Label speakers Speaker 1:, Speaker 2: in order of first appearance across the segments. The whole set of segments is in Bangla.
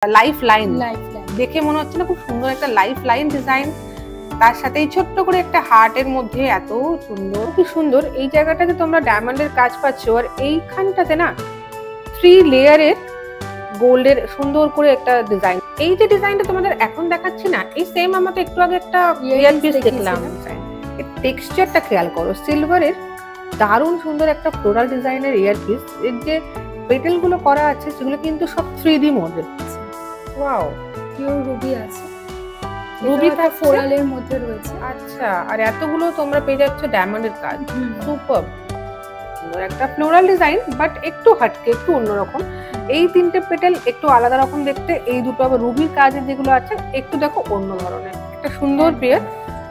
Speaker 1: লাইফ লাইন দেখে মনে হচ্ছে না খুব সুন্দর একটা লাইফ লাইন ডিজাইন, তার সাথে এই ছোট্ট করে একটা হার্টের মধ্যে এত সুন্দর, কি সুন্দর এই জায়গাটাতে তোমরা ডায়মন্ডের কাজ পাচ্ছ। আর এইখানটাতে না 3 লেয়ারের গোল্ডের সুন্দর করে একটা ডিজাইন। এই যে ডিজাইনটা তোমাদের এখন দেখাচ্ছি না, এই সেম আমরা তো একটু আগে একটা ইয়ার পিস দেখলাম। এই টেক্সচারটা খেয়াল করো, সিলভারের দারুণ সুন্দর একটা ফ্লোরাল ডিজাইনের ইয়ার পিস। এর যে পেটেল গুলো করা আছে সেগুলো কিন্তু সব 3D model. Wow,
Speaker 2: pure Ruby আছে,
Speaker 1: রুবিটা
Speaker 2: ফ্লোরালের মধ্যে রয়েছে।
Speaker 1: আচ্ছা, আর এতগুলো তোমরা পেয়ে যাচ্ছ ডায়মন্ডের কাজ। সুপার সুন্দর একটা ফ্লোরাল ডিজাইন, বাট একটু হাটকে, একটু অন্যরকম। এই 3টে পেটেল একটু আলাদা রকম দেখতে, এই দুটো আবার রুবির কাজের যেগুলো আছে একটু দেখো অন্য ধরনের, একটা সুন্দর পেয়ার।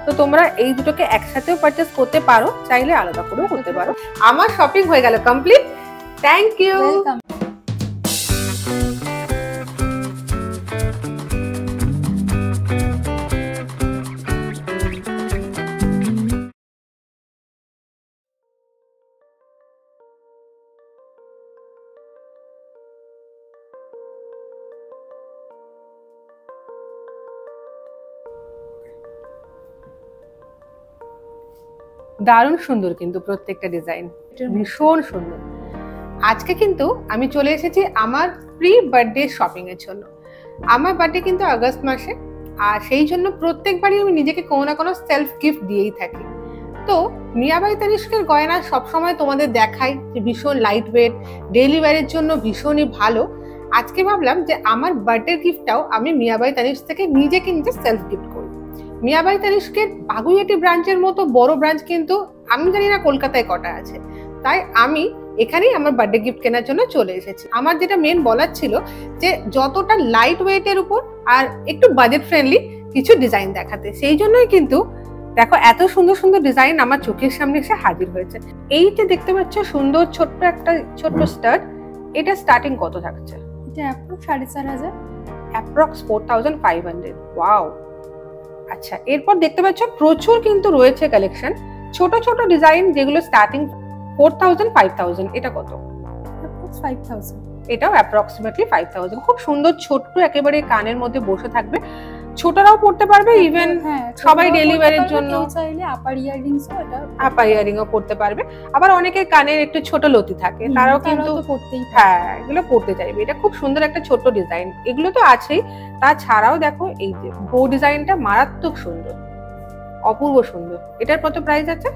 Speaker 1: তো তোমরা এই দুটোকে একসাথেও পারচেজ করতে পারো, চাইলে আলাদা করেও করতে পারো। আমার শপিং হয়ে গেল কমপ্লিট। Thank you. দারুণ সুন্দর কিন্তু প্রত্যেকটা ডিজাইন ভীষণ সুন্দর। আজকে কিন্তু আমি চলে এসেছি আমার প্রি বার্থডে শপিং এর জন্য। আমার বার্থডে কিন্তু আগস্ট মাসে, আর সেই জন্য প্রত্যেকবারই আমি নিজেকে কোনো না কোনো সেলফ গিফট দিয়েই থাকি। তো মিয়াবাই তানিষ্কের গয়না সবসময় তোমাদের দেখাই যে ভীষণ লাইট ওয়েট, ডেইলি ওয়্যারের জন্য ভীষণই ভালো। আজকে ভাবলাম যে আমার বার্থডে গিফটটাও আমি মিয়াবাই তানিষ্ক থেকে নিজেকে নিজে সেলফ গিফট করি। মিয়াবাই তানিষ্কের বাগুইয়াটি ব্রাঞ্চের মতো বড় ব্রাঞ্চ কিন্তু আমি জানি না কলকাতায় কটা আছে, তাই আমি এখানেই আমার বার্থডে গিফট কেনার জন্য চলে এসেছি। আমার যেটা মেন বলার ছিল যে যতটা লাইট ওয়েটের উপর আর একটু বাজেট ফ্রেন্ডলি কিছু ডিজাইন দেখাতে, সেই জন্যই কিন্তু দেখো এত সুন্দর সুন্দর ডিজাইন আমার চোখের সামনে এসে হাজির হয়েছে। এই যে দেখতে পাচ্ছ সুন্দর ছোট্ট একটা ছোট্ট স্টার্ট, এটা স্টার্টিং কত থাকছে?
Speaker 2: এটা অ্যাপ্রক্স 4500,
Speaker 1: অ্যাপ্রক্স 4500। ওয়াও। আচ্ছা, এরপর দেখতে পাচ্ছ প্রচুর কিন্তু রয়েছে কালেকশন, ছোট ছোট ডিজাইন যেগুলো স্টার্টিং 4000 5000। এটা কত?
Speaker 2: অ্যাপ্রক্স 5000।
Speaker 1: এটাও অ্যাপ্রক্সিমেটলি 5000। খুব সুন্দর ছোট্ট, একেবারে কানের মধ্যে বসে থাকবে, ছোটরাও পড়তে পারবে, ইভেন সবাই ডেইলি ওয়্যারের জন্য
Speaker 2: চাইলে আপার ইয়ারিংসও এটা
Speaker 1: আপার ইয়ারিংও পড়তে পারবে। আবার অনেকের কানের একটু ছোট লতি থাকে, তারাও কিন্তু
Speaker 2: পড়তেই,
Speaker 1: হ্যাঁ এগুলো পড়তে চাইবে। এটা খুব সুন্দর একটা ছোট ডিজাইন, এগুলো তো আছেই, তাছাড়াও দেখো এই যে বো ডিজাইনটা মারাত্মক সুন্দর, অপূর্ব সুন্দর। এটার কত প্রাইস আছে?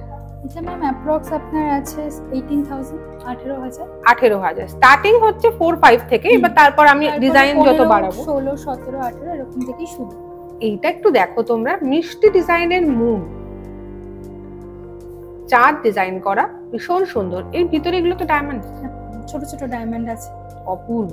Speaker 2: এটা ম্যাম অ্যাপ্রক্স আপনার আছে 18000, 18000।
Speaker 1: 18000 স্টার্টিং হচ্ছে 4-5 থেকে। এবার তারপর আমি ডিজাইন যত বাড়াবো
Speaker 2: 16, 17, 18 এরকম থেকেই শুরু।
Speaker 1: এইটা একটু দেখো তোমরা, মিষ্টি ডিজাইনের মুন, চাঁদ ডিজাইন করা, ভীষণ সুন্দর। এর ভিতরে এগুলো তো ডায়মন্ড,
Speaker 2: ছোট ছোট ডায়মন্ড আছে,
Speaker 1: অপূর্ব।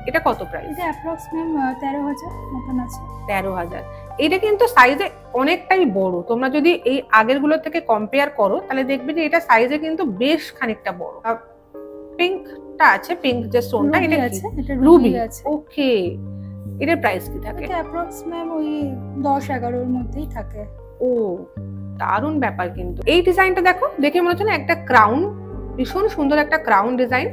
Speaker 1: এটা কত প্রাইস?
Speaker 2: এটা অ্যাপ্রক্স ম্যাম 13000 মতন আছে।
Speaker 1: 13000। এটা কিন্তু সাইজে অনেকটাই বড়, তোমরা যদি এই আগের গুলো থেকে কম্পেয়ার করো তাহলে দেখবে যে এটা সাইজে কিন্তু বেশ খানিকটা বড়। পিঙ্কটা আছে, পিঙ্ক যে স্টোনটা, এটা
Speaker 2: আছে, এটা
Speaker 1: রুবি
Speaker 2: আছে।
Speaker 1: ওকে, এটার প্রাইস কি থাকে?
Speaker 2: এটা অ্যাপ্রক্স ম্যাম ওই 10-11 এর মধ্যেই থাকে।
Speaker 1: ও দারুণ ব্যাপার কিন্তু। এই ডিজাইনটা দেখো, দেখে মনে হচ্ছে না একটা ক্রাউন, ভীষণ সুন্দর একটা ক্রাউন ডিজাইন।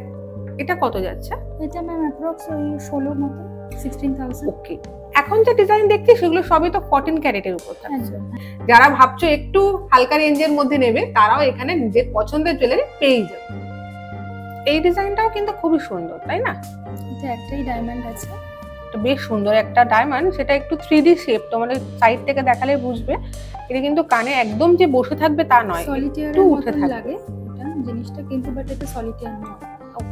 Speaker 1: এটা কত যাচ্ছে?
Speaker 2: এটা ম্যাম অ্যাপ্রক্স ওই 16 মতো, 16000।
Speaker 1: ওকে, এখন যে ডিজাইন দেখছি সেগুলো সবই তো 14 ক্যারেটের উপর থাকছে। যারা ভাবছো একটু হালকা রেঞ্জের মধ্যে নেবে, তারাও এখানে নিজের পছন্দের জুয়েলারি পেয়ে যাবে। এই ডিজাইনটাও কিন্তু খুবই সুন্দর, তাই না?
Speaker 2: এটা একটাই ডায়মন্ড আছে,
Speaker 1: এটা বেশ সুন্দর একটা ডায়মন্ড, সেটা একটু 3D শেপ, তোমাদের সাইড থেকে দেখালে বুঝবে। এটা কিন্তু কানে একদম যে বসে থাকবে তা নয়,
Speaker 2: সলিটেয়ারের মতো লাগে এটা জিনিসটা কিন্তু, বাট এটা সলিটেয়ার নয়।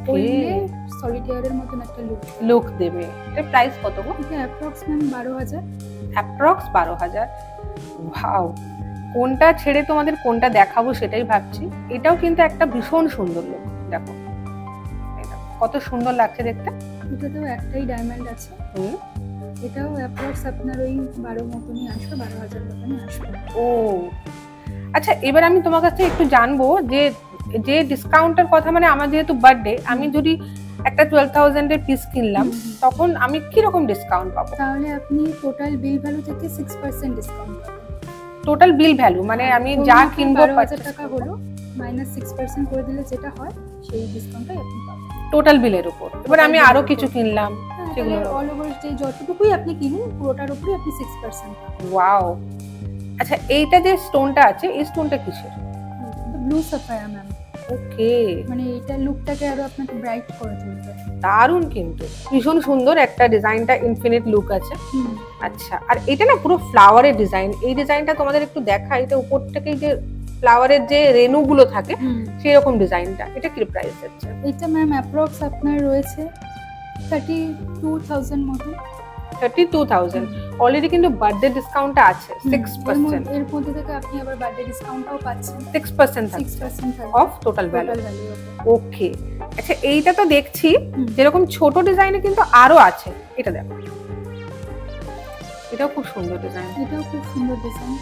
Speaker 2: পরলে সলিটেয়ারের মতন একটা
Speaker 1: লুক দেবে। এর প্রাইস কত গো?
Speaker 2: এটা অ্যাপ্রক্স ম্যাম 12000।
Speaker 1: অ্যাপ্রক্স 12000। ওয়াও, কোনটা ছেড়ে তোমাদের কোনটা দেখাবো সেটাই ভাবছি। এটাও কিন্তু একটা ভীষণ সুন্দর লুক, দেখো কত সুন্দর লাগছে দেখতে।
Speaker 2: এটাতেও একটাই ডায়মন্ড আছে, এটাও অ্যাপ্রক্স আপনার ওই 12 মতনই আসবে, 12000 মতনই আসবে।
Speaker 1: ও আচ্ছা, এবার আমি তোমার কাছে একটু জানবো যে যে ডিসকাউন্টের কথা, মানে আমার যেহেতু বার্থডে, আমি যদি একটা 12000 এর পিস কিনলাম তখন আমি কি রকম ডিসকাউন্ট পাবো?
Speaker 2: তাহলে আপনি টোটাল বিল ভ্যালু থেকে 6% ডিসকাউন্ট পাবেন।
Speaker 1: টোটাল বিল ভ্যালু মানে আমি যা কিনবো
Speaker 2: 12000 টাকা হলো, -6% করে দিলে যেটা হয় সেই ডিসকাউন্টটাই আপনি পাবেন
Speaker 1: টোটাল বিলের উপর। এবার আমি আরো কিছু কিনলাম, সেগুলো
Speaker 2: অল ওভার যে যতটুকুই আপনি কিনুন পুরোটার উপরে আপনি 6%।
Speaker 1: ওয়াও। আচ্ছা এইটা যে স্টোনটা আছে এই স্টোনটা কিসের?
Speaker 2: Blue Sapphire ma'am.
Speaker 1: ওকে,
Speaker 2: মানে এটা লুকটাকে আরো আপনাকে ব্রাইট করে তুলবে।
Speaker 1: দারুণ কিন্তু, ভীষণ সুন্দর একটা ডিজাইনটা, ইনফিনিট লুক আছে। আচ্ছা, আর এটা না পুরো ফ্লাওয়ারের ডিজাইন। এই ডিজাইনটা তোমাদের একটু দেখা, এটা উপর থেকে যে ফ্লাওয়ারের যে রেণুগুলো থাকে সেই রকম ডিজাইনটা। এটা কি প্রাইস আছে?
Speaker 2: এটা ম্যাম অ্যাপ্রক্স আপনার রয়েছে 32,000 মতো।
Speaker 1: 32,000। অলরেডি কিন্তু বার্থডে ডিসকাউন্টটা আছে 6%।
Speaker 2: এর মধ্যে থেকে আপনি আবার বার্থডে ডিসকাউন্টটাও পাচ্ছেন
Speaker 1: 6%
Speaker 2: 6%
Speaker 1: অফ টোটাল ভ্যালু। ওকে, আচ্ছা এইটা তো দেখছি যেরকম ছোট ডিজাইনে কিন্তু আরো আছে। এটা দেখো, এটাও খুব সুন্দর ডিজাইন।
Speaker 2: এটাও খুব সুন্দর ডিজাইন।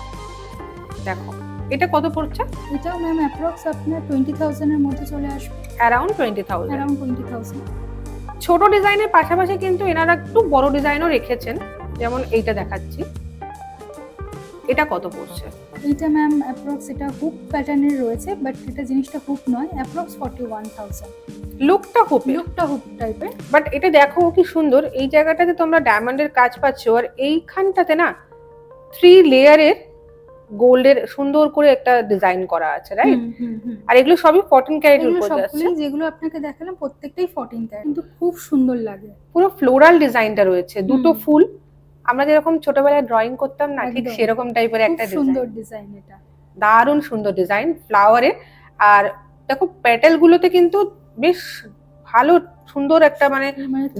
Speaker 1: দেখো এটা কত পড়ছে?
Speaker 2: এটাও ম্যাম অ্যাপ্রক্স আপনার 20,000 এর মধ্যে চলে আসবে।
Speaker 1: অ্যারাউন্ড 20,000।
Speaker 2: অ্যারাউন্ড 20,000।
Speaker 1: ছোট ডিজাইনের পাশাপাশি কিন্তু এনারা একটু বড় ডিজাইনও রেখেছেন, যেমন এইটা দেখাচ্ছি। এটা কত পড়ছে?
Speaker 2: এটা ম্যাম অ্যাপ্রক্স এটা হুক প্যাটার্নের রয়েছে, বাট এটা জিনিসটা হুক নয়, অ্যাপ্রক্স 41,000।
Speaker 1: লুকটা হুক
Speaker 2: টাইপের,
Speaker 1: বাট এটা দেখো কি সুন্দর। এই জায়গাটাতে তোমরা ডায়মন্ডের কাজ পাচ্ছ, আর এইখানটাতে না 3 লেয়ারের গোল্ডের সুন্দর করে একটা ডিজাইন করা আছে, রাইট? আর এগুলো সবই 14 ক্যারেটের উপর যাচ্ছে।
Speaker 2: যেগুলো আপনাকে দেখালাম প্রত্যেকটাই 14 ক্যারেট, কিন্তু খুব সুন্দর লাগে।
Speaker 1: পুরো ফ্লোরাল ডিজাইনটা রয়েছে, দুটো ফুল। আমরা যেরকম ছোটবেলায় ড্রয়িং করতাম না, ঠিক সেরকম টাইপের একটা
Speaker 2: সুন্দর ডিজাইন। এটা
Speaker 1: দারুণ সুন্দর ডিজাইন ফ্লাওয়ারে। আর দেখো প্যাটেল গুলোতে কিন্তু বেশ ভালো সুন্দর একটা মানে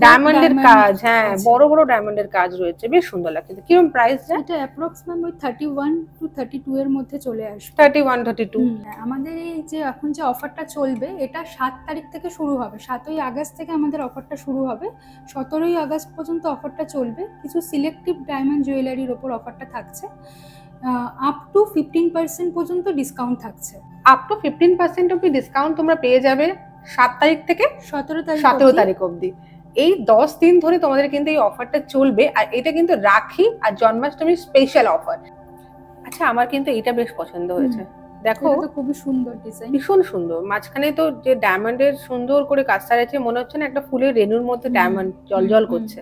Speaker 1: ডায়মন্ডের কাজ, হ্যাঁ বড় বড় ডায়মন্ডের কাজ রয়েছে, বেশ সুন্দর লাগছে। কিরকম প্রাইস?
Speaker 2: এটা অ্যাপ্রক্স ম্যাম ওই 31 to 32 এর মধ্যে চলে আসবে।
Speaker 1: 31, 32।
Speaker 2: আমাদের এই যে এখন যে অফারটা চলবে, এটা 7 তারিখ থেকে শুরু হবে। 7ই আগস্ট থেকে আমাদের অফারটা শুরু হবে, 17ই আগস্ট পর্যন্ত অফারটা চলবে। কিছু সিলেক্টিভ ডায়মন্ড জুয়েলারির ওপর অফারটা থাকছে। আপ টু 15% পর্যন্ত ডিসকাউন্ট থাকছে।
Speaker 1: আপ টু 15% অব্দি ডিসকাউন্ট তোমরা পেয়ে যাবে 7 তারিখ থেকে
Speaker 2: 17
Speaker 1: তারিখ অব্দি। এই 10 দিন ধরে তোমাদের কিন্তু এই অফারটা চলবে, আর এটা কিন্তু রাখি আর জন্মাষ্টমীর স্পেশাল অফার। আচ্ছা আমার কিন্তু এটা বেশ পছন্দ হয়েছে। দেখো
Speaker 2: এটা খুবই সুন্দর ডিজাইন,
Speaker 1: ভীষণ সুন্দর। মাঝখানে তো যে ডায়মন্ডের সুন্দর করে কাজটা আছে, মনে হচ্ছে না একটা ফুলের রেণুর মধ্যে ডায়মন্ড জলজল করছে।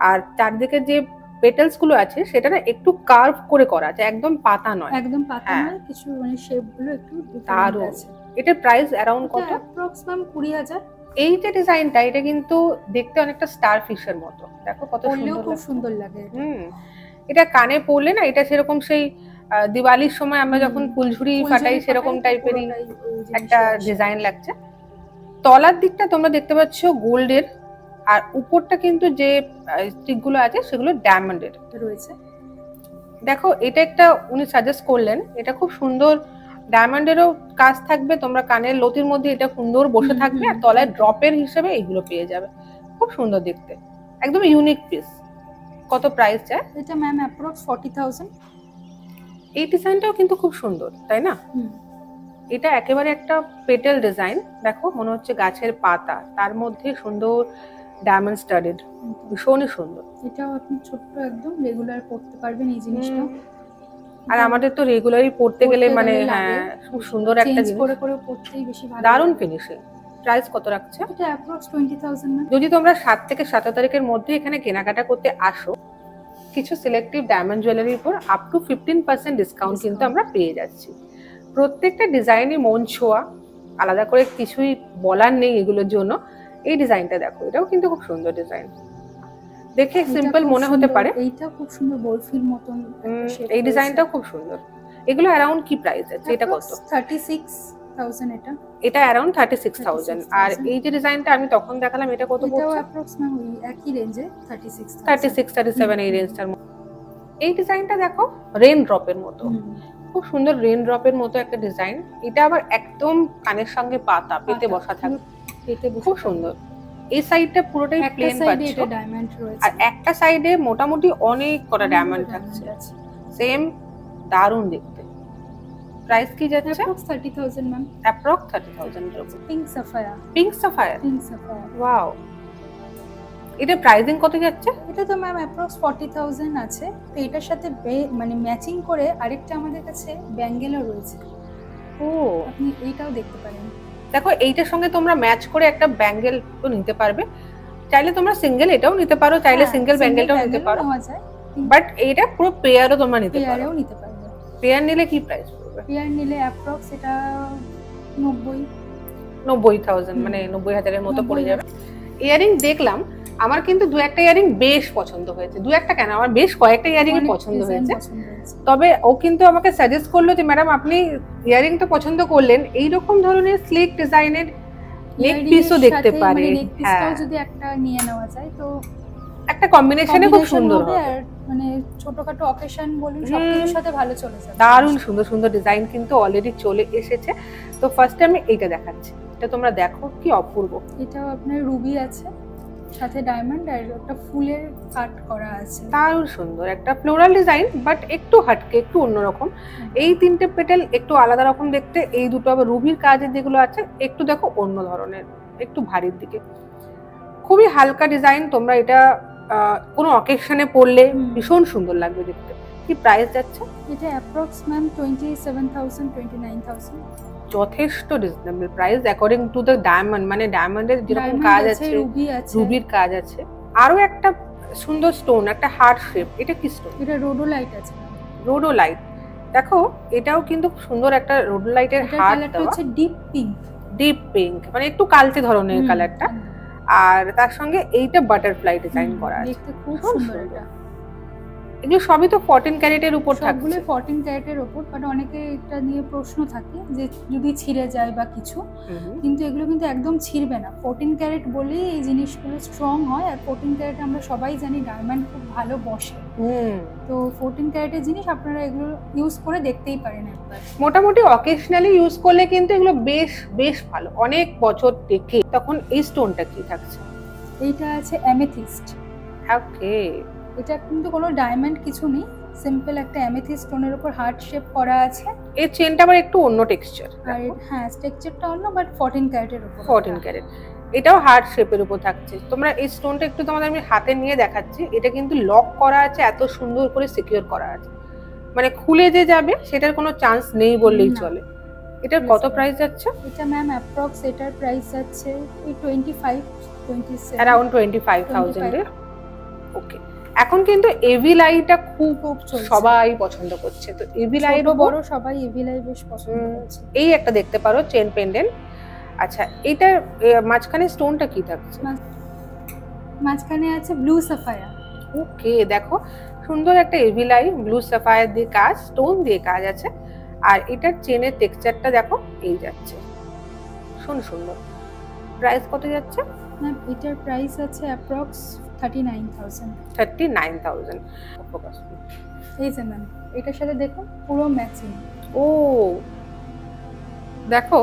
Speaker 1: আর চারদিকে যে পেটালস গুলো আছে সেটা না একটু কার্ভ করে করা আছে, একদম পাতা নয়।
Speaker 2: একদম পাতা নয়, কিছু মানে শেপ গুলো একটু
Speaker 1: ডিফারেন্ট আছে। এটার প্রাইস অ্যারাউন্ড কত?
Speaker 2: অ্যাপ্রক্সিমেট 20,000।
Speaker 1: এই যে ডিজাইনটা, এটা কিন্তু দেখতে অনেকটা স্টার ফিশের মতো। দেখো কত সুন্দর,
Speaker 2: খুব সুন্দর লাগে।
Speaker 1: এটা কানে পরলে না, এটা সেরকম সেই দিওয়ালির সময় আমরা যখন ফুলঝুরি ফাটাই সেরকম টাইপেরই একটা ডিজাইন লাগছে। তলার দিকটা তোমরা দেখতে পাচ্ছ গোল্ডের, আর উপরটা কিন্তু যে স্টিকগুলো আছে সেগুলো ডায়মন্ডের
Speaker 2: রয়েছে।
Speaker 1: দেখো এটা একটা উনি সাজেস্ট করলেন, এটা খুব সুন্দর ডায়মন্ডেরও কাজ থাকবে, তোমরা কানের লতির মধ্যে এটা সুন্দর বসে থাকবে, আর তলায় ড্রপের হিসেবে এইগুলো পেয়ে যাবে। খুব সুন্দর দেখতে, একদম ইউনিক পিস। কত প্রাইস চায়?
Speaker 2: এটা ম্যাম অ্যাপ্রক্স 40,000।
Speaker 1: এই ডিজাইনটাও কিন্তু খুব সুন্দর, তাই না? এটা একেবারে একটা পেটেল ডিজাইন। দেখো মনে হচ্ছে গাছের পাতা, তার মধ্যে সুন্দর ডায়মন্ড স্টাডেড, ভীষণই সুন্দর।
Speaker 2: এটাও আপনি ছোট্ট একদম রেগুলার পরতে পারবেন এই জিনিসটা।
Speaker 1: আর আমাদের তো রেগুলারই পরতে গেলে মানে হ্যাঁ খুব সুন্দর একটা জিনিস,
Speaker 2: করে করে পরতেই বেশি ভালো।
Speaker 1: দারুণ ফিনিশিং। প্রাইস কত রাখছে?
Speaker 2: এটা অ্যাপ্রক্স 20,000 না।
Speaker 1: যদি তোমরা 7 থেকে 17 তারিখের মধ্যে এখানে কেনাকাটা করতে আসো, কিছু সিলেক্টিভ ডায়মন্ড জুয়েলারির উপর আপ টু 15% ডিসকাউন্ট কিন্তু আমরা পেয়ে যাচ্ছি। প্রত্যেকটা ডিজাইনই মন ছোঁয়া, আলাদা করে কিছুই বলার নেই এগুলোর জন্য। এই ডিজাইনটা দেখো, এটাও কিন্তু খুব সুন্দর ডিজাইন, দেখে সিম্পল মনে হতে পারে।
Speaker 2: এইটা খুব সুন্দর বরফির মতন।
Speaker 1: এই ডিজাইনটাও খুব সুন্দর। এগুলো অ্যারাউন্ড কি প্রাইস আছে? এটা কত?
Speaker 2: 36,000।
Speaker 1: এটা অ্যারাউন্ড 36,000। আর এই যে ডিজাইনটা আমি তখন দেখালাম, এটা কত পড়ছে?
Speaker 2: এটাও অ্যাপ্রক্সিমেটলি একই রেঞ্জে
Speaker 1: 36, 37 এই রেঞ্জটার মধ্যে। এই ডিজাইনটা দেখো রেন ড্রপের মতো, খুব সুন্দর রেন ড্রপের মতো একটা ডিজাইন। এটা আবার একদম কানের সঙ্গে পাতা পেতে বসা থাকে, খুব সুন্দর। এই সাইডটা পুরোটাই প্লেন পাচ্ছ,
Speaker 2: এটা ডায়মন্ড রয়েছে,
Speaker 1: আর একটা সাইডে মোটামুটি অনেক কটা ডায়মন্ড থাকছে, সেম দারুণ দেখতে। প্রাইস কি যাচ্ছে?
Speaker 2: Approx 30,000 ma'am.
Speaker 1: অ্যাপ্রক্স 30,000 এর উপর।
Speaker 2: Pink Sapphire.
Speaker 1: Pink Sapphire, wow. এটা প্রাইসিং কত যাচ্ছে?
Speaker 2: এটা তো ম্যাম অ্যাপ্রক্স 40,000 আছে। তো এটার সাথে মানে ম্যাচিং করে আরেকটা আমাদের কাছে ব্যাঙ্গেলও রয়েছে।
Speaker 1: ও,
Speaker 2: আপনি এইটাও দেখতে পারেন।
Speaker 1: দেখো এইটার সঙ্গে তোমরা ম্যাচ করে একটা ব্যাঙ্গেল তো নিতে পারবে। চাইলে তোমরা সিঙ্গেল এটাও নিতে পারো, চাইলে সিঙ্গেল ব্যাঙ্গেলটাও নিতে পারো, বাট এইটা পুরো পেয়ারও তোমরা নিতে পারো।
Speaker 2: পেয়ারেও নিতে পারবে।
Speaker 1: পেয়ার নিলে কি প্রাইস পড়বে?
Speaker 2: পেয়ার নিলে অ্যাপ্রক্স এটা
Speaker 1: 90,000 মানে 90,000 এর মতো পড়ে যাবে। ইয়ারিং দেখলাম, আমার কিন্তু দু একটা ইয়ারিং বেশ পছন্দ হয়েছে, দু একটা কেন আমার বেশ কয়েকটা ইয়ারিং পছন্দ হয়েছে। তবে ও কিন্তু আমাকে সাজেস্ট করলো যে ম্যাডাম আপনি ইয়ারিং তো পছন্দ করলেন, এইরকম ধরনের স্লিক ডিজাইনের নেক পিসও দেখতে পারে।
Speaker 2: হ্যাঁ, যদি একটা নিয়ে নেওয়া যায় তো
Speaker 1: একটা কম্বিনেশনে খুব সুন্দর হবে,
Speaker 2: আর মানে ছোটখাটো অকেশন বলুন সবকিছুর সাথে ভালো চলে যাবে।
Speaker 1: দারুণ সুন্দর সুন্দর ডিজাইন কিন্তু অলরেডি চলে এসেছে। তো ফার্স্টে আমি এইটা দেখাচ্ছি, এটা তোমরা দেখো কি অপূর্ব।
Speaker 2: এটাও আপনার রুবি আছে, সাথে ডায়মন্ড আর একটা ফুলের কাট করা আছে,
Speaker 1: দারুণ সুন্দর একটা ফ্লোরাল ডিজাইন, বাট একটু হাটকে, একটু অন্যরকম। এই তিনটে পেটেল একটু আলাদা রকম দেখতে, এই দুটো আবার রুবির কাজের যেগুলো আছে একটু দেখো অন্য ধরনের, একটু ভারীর দিকে, খুবই হালকা ডিজাইন। তোমরা এটা কোনো অকেশনে পরলে ভীষণ সুন্দর লাগবে দেখতে। কি প্রাইস যাচ্ছে
Speaker 2: এটা? Approx ma'am 27,000 29,000।
Speaker 1: যথেষ্ট reasonable price according to the diamond, মানে ডায়মন্ডের যেরকম কাজ আছে, রুবির কাজ আছে। আরো একটা সুন্দর স্টোন, একটা হার্ট শেপ, এটা কি স্টোন?
Speaker 2: এটা রোডোলাইট আছে।
Speaker 1: রোডোলাইট, দেখো এটাও কিন্তু সুন্দর একটা রোডোলাইটের হার্ট দেওয়া।
Speaker 2: এটা হচ্ছে ডিপ পিঙ্ক,
Speaker 1: ডিপ পিঙ্ক মানে একটু কালচে ধরনের কালারটা, আর তার সঙ্গে এইটা বাটারফ্লাই ডিজাইন করা আছে,
Speaker 2: দেখতে খুব সুন্দর। এটা
Speaker 1: এগুলো সবই তো 14 ক্যারেটের উপর থাকছে,
Speaker 2: সবগুলো 14 ক্যারেটের উপর। বাট অনেকে এটা নিয়ে প্রশ্ন থাকে যে যদি ছিঁড়ে যায় বা কিছু, কিন্তু এগুলো কিন্তু একদম ছিঁড়বে না। 14 ক্যারেট বলেই এই জিনিসগুলো স্ট্রং হয়, আর 14 ক্যারেট আমরা সবাই জানি ডায়মন্ড খুব ভালো বসে। তো 14 ক্যারেটের জিনিস আপনারা এগুলো ইউজ করে দেখতেই পারেন একবার।
Speaker 1: মোটামুটি অকেশনালি ইউজ করলে কিন্তু এগুলো বেশ বেশ ভালো, অনেক বছর টেকে। তখন এই স্টোনটা কি থাকছে?
Speaker 2: এইটা আছে অ্যামেথিস্ট।
Speaker 1: ওকে,
Speaker 2: এটা কিন্তু কোনো ডায়মন্ড কিছু নেই, সিম্পল একটা অ্যামেথিস্ট স্টোনের উপর হার্ট শেপ করা আছে।
Speaker 1: এই চেনটা আবার একটু অন্য টেক্সচার,
Speaker 2: আর হ্যাঁ টেক্সচারটা অন্য, বাট 14 ক্যারেটের উপর।
Speaker 1: 14 ক্যারেট, এটাও হার্ট শেপের উপর থাকছে। তোমরা এই স্টোনটা একটু তোমাদের আমি হাতে নিয়ে দেখাচ্ছি, এটা কিন্তু লক করা আছে, এত সুন্দর করে সিকিউর করা আছে, মানে খুলে যে যাবে সেটার কোনো চান্স নেই বললেই চলে। এটার কত প্রাইস যাচ্ছে?
Speaker 2: এটা ম্যাম অ্যাপ্রক্স এটার প্রাইস যাচ্ছে 25-27
Speaker 1: अराउंड 25,000 এর। ওকে, এখন কিন্তু এভি লাইটা খুব সবাই পছন্দ করছে, তো এভি লাইট
Speaker 2: বড় সবাই এভি লাই বেশ পছন্দ করছে।
Speaker 1: এই একটা দেখতে পারো চেন পেন্ডেন্ট। আচ্ছা, এটার মাঝখানে স্টোনটা কি থাকছে?
Speaker 2: মাঝখানে আছে ব্লু সাফায়ার।
Speaker 1: ওকে, দেখো সুন্দর একটা এভি লাই, ব্লু সাফায়ার দিয়ে কাজ, স্টোন দিয়ে কাজ আছে। আর এটার চেনের টেক্সচারটা দেখো এই যাচ্ছে, সুন্দর। প্রাইস কত যাচ্ছে?
Speaker 2: ম্যাম এটার প্রাইস আছে অ্যাপ্রক্স 39,000।
Speaker 1: 39,000।
Speaker 2: এই যে ম্যাম এটার সাথে দেখুন পুরো ম্যাচিং।
Speaker 1: ও দেখো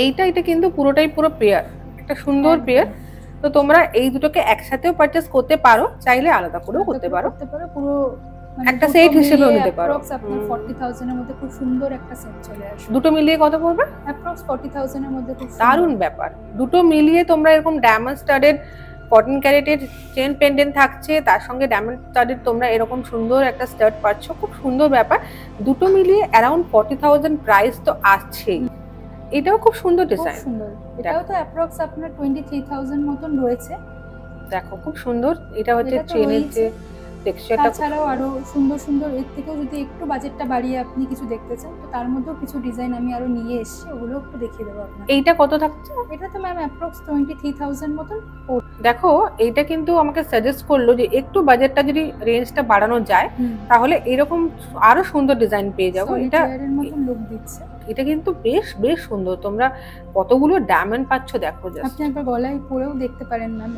Speaker 1: এটা কিন্তু পুরোটাই পুরো পেয়ার, একটা সুন্দর পেয়ার। তো তোমরা এই দুটোকে একসাথেও পারচেজ করতে পারো, চাইলে আলাদা করেও করতে পারো, পুরো একটা সেট হিসেবেও নিতে পারো।
Speaker 2: অ্যাপ্রক্স আপনার 40,000 এর মধ্যে খুব সুন্দর একটা সেট চলে আসবে।
Speaker 1: দুটো মিলিয়ে কত পড়বে?
Speaker 2: অ্যাপ্রক্স 40,000 এর মধ্যে। খুব
Speaker 1: দারুণ ব্যাপার, দুটো মিলিয়ে তোমরা এরকম ডায়মন্ড স্টাডেড 14 ক্যারেটের চেন পেন্ডেন্ট থাকছে, তার সঙ্গে ডায়মন্ড স্টাডেড তোমরা এরকম সুন্দর একটা স্টাড পাচ্ছ, খুব সুন্দর ব্যাপার। দুটো মিলিয়ে অ্যারাউন্ড 40,000 প্রাইস তো আসছেই। এটাও খুব সুন্দর ডিজাইন,
Speaker 2: সুন্দর। এটাও তো অ্যাপ্রক্স আপনার 23,000 মতন রয়েছে।
Speaker 1: দেখো খুব সুন্দর, এটা হচ্ছে চেনের যে টেক্সচারটা।
Speaker 2: তাছাড়াও আরো সুন্দর এর থেকেও যদি একটু বাজেটটা বাড়িয়ে আপনি কিছু দেখতে চান, তো তার মধ্যেও কিছু ডিজাইন আমি আরো নিয়ে এসেছি, ওগুলো একটু দেখিয়ে দেবো আপনাকে।
Speaker 1: এইটা কত থাকছে?
Speaker 2: এটা তো ম্যাম অ্যাপ্রক্স 23,000 মতন।
Speaker 1: দেখো এইটা কিন্তু আমাকে সাজেস্ট করলো যে একটু বাজেটটা যদি রেঞ্জটা বাড়ানো যায় তাহলে এরকম আরো সুন্দর ডিজাইন পেয়ে যাবো।
Speaker 2: এটা এর মতন লুক দিচ্ছে।
Speaker 1: এটা কিন্তু বেশ সুন্দর, তোমরা কতগুলো ডায়মন্ড পাচ্ছ দেখো,
Speaker 2: আপনি একবার গলায় পরেও দেখতে পারেন ম্যাম।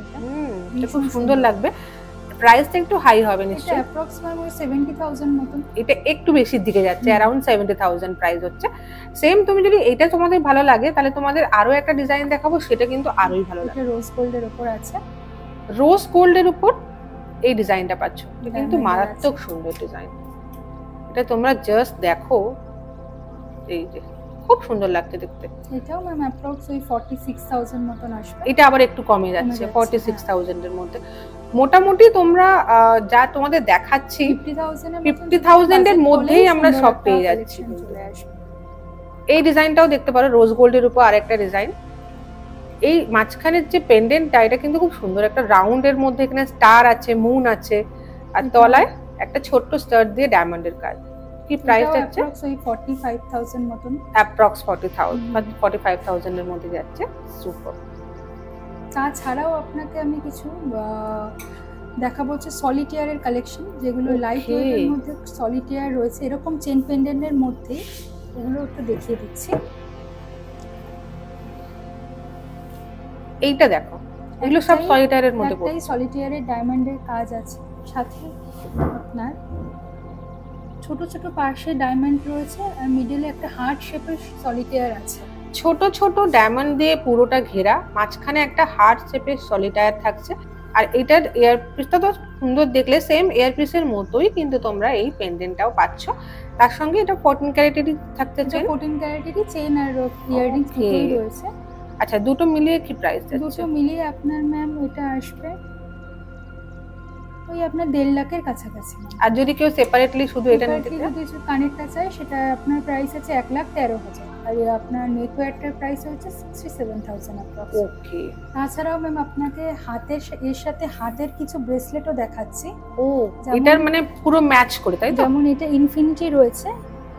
Speaker 2: এটা
Speaker 1: খুব সুন্দর লাগবে। প্রাইসটা একটু হাই হবে নিশ্চয়ই,
Speaker 2: এটা অ্যাপ্রক্সিমেটলি 70,000 মতন।
Speaker 1: এটা একটু বেশির দিকে যাচ্ছে, अराउंड 70,000 প্রাইস হচ্ছে। সেম তুমি যদি এটা তোমাদের ভালো লাগে তাহলে তোমাদের আরো একটা ডিজাইন দেখাবো, সেটা কিন্তু আরোই ভালো লাগে।
Speaker 2: এটা রোজ গোল্ডের উপর আছে,
Speaker 1: রোজ গোল্ডের উপর এই ডিজাইনটা পাচ্ছ, এটা কিন্তু মারাত্মক সুন্দর ডিজাইন। এটা তোমরা জাস্ট দেখো, এই যে খুব সুন্দর লাগছে দেখতে।
Speaker 2: এটাও ম্যাম অ্যাপ্রক্স ওই 46,000 মতন আসবে।
Speaker 1: এটা আবার একটু কমে যাচ্ছে 46,000 এর মধ্যে। মোটামুটি তোমরা যা তোমাদের দেখাচ্ছি 50,000 এর মধ্যেই আমরা সব পেয়ে যাচ্ছি। এই ডিজাইনটাও দেখতে পারো, রোজ গোল্ডের উপর আরেকটা ডিজাইন, এই মাঝখানের যে পেন্ডেন্টটা এটা কিন্তু খুব সুন্দর, একটা রাউন্ডের মধ্যে এখানে স্টার আছে, মুন আছে, আর তলায় একটা ছোট্ট স্টাড দিয়ে ডায়মন্ডের কাজ। কি প্রাইস যাচ্ছে?
Speaker 2: ওই 45,000 মতন,
Speaker 1: অ্যাপ্রক্স 45,000 এর মধ্যে যাচ্ছে। সুপার।
Speaker 2: তাছাড়াও আপনাকে আমি কিছু দেখাবো হচ্ছে সলিটেয়ারের কালেকশন, যেগুলো লাইট ওয়েটের মধ্যে সলিটেয়ার রয়েছে এরকম চেন পেন্ডেন্টের মধ্যে, এগুলো একটু দেখিয়ে দিচ্ছি।
Speaker 1: এইটা দেখো, এগুলো সব সলিটেয়ারের মধ্যে পড়ছে।
Speaker 2: একটাই সলিটেয়ারের ডায়মন্ডের কাজ আছে, সাথে আপনার ছোট ছোট পাশে ডায়মন্ড রয়েছে, আর মিডলে একটা হার্ট শেপের সলিটেয়ার আছে।
Speaker 1: ছোট ছোট ডায়মন্ড দিয়ে পুরোটা ঘেরা, মাঝখানে একটা হার্ট শেপের সলিটায়ার থাকছে। আর এটার এয়ারপিসটা তো সুন্দর, দেখলে সেম এয়ারপিসের মতোই, কিন্তু তোমরা এই পেন্ডেন্টটাও পাচ্ছ। তার সঙ্গে এটা 14 ক্যারেটেরই থাকতে চাই,
Speaker 2: 14 ক্যারেটেরই চেন আর ইয়াররিংস দুটোই রয়েছে।
Speaker 1: আচ্ছা, দুটো মিলিয়ে কি প্রাইস যাচ্ছে?
Speaker 2: দুটো মিলিয়ে আপনার ম্যাম এটা আসবে ওই আপনার 1.5 লাখের কাছাকাছি।
Speaker 1: আর যদি কেউ সেপারেটলি শুধু এটা নিতে চায়,
Speaker 2: যদি কানেক্টটা চায়, সেটা আপনার প্রাইস আছে 1,13,000, আর আপনার নেটওয়ার্কের প্রাইস হচ্ছে 67,000 অ্যাপ্রক্স।
Speaker 1: ওকে।
Speaker 2: তাছাড়াও ম্যাম আপনাকে হাতের এর সাথে হাতের কিছু ব্রেসলেটও দেখাচ্ছি।
Speaker 1: ও, এটার মানে পুরো ম্যাচ করে, তাই তো?
Speaker 2: যেমন এটা ইনফিনিটি রয়েছে,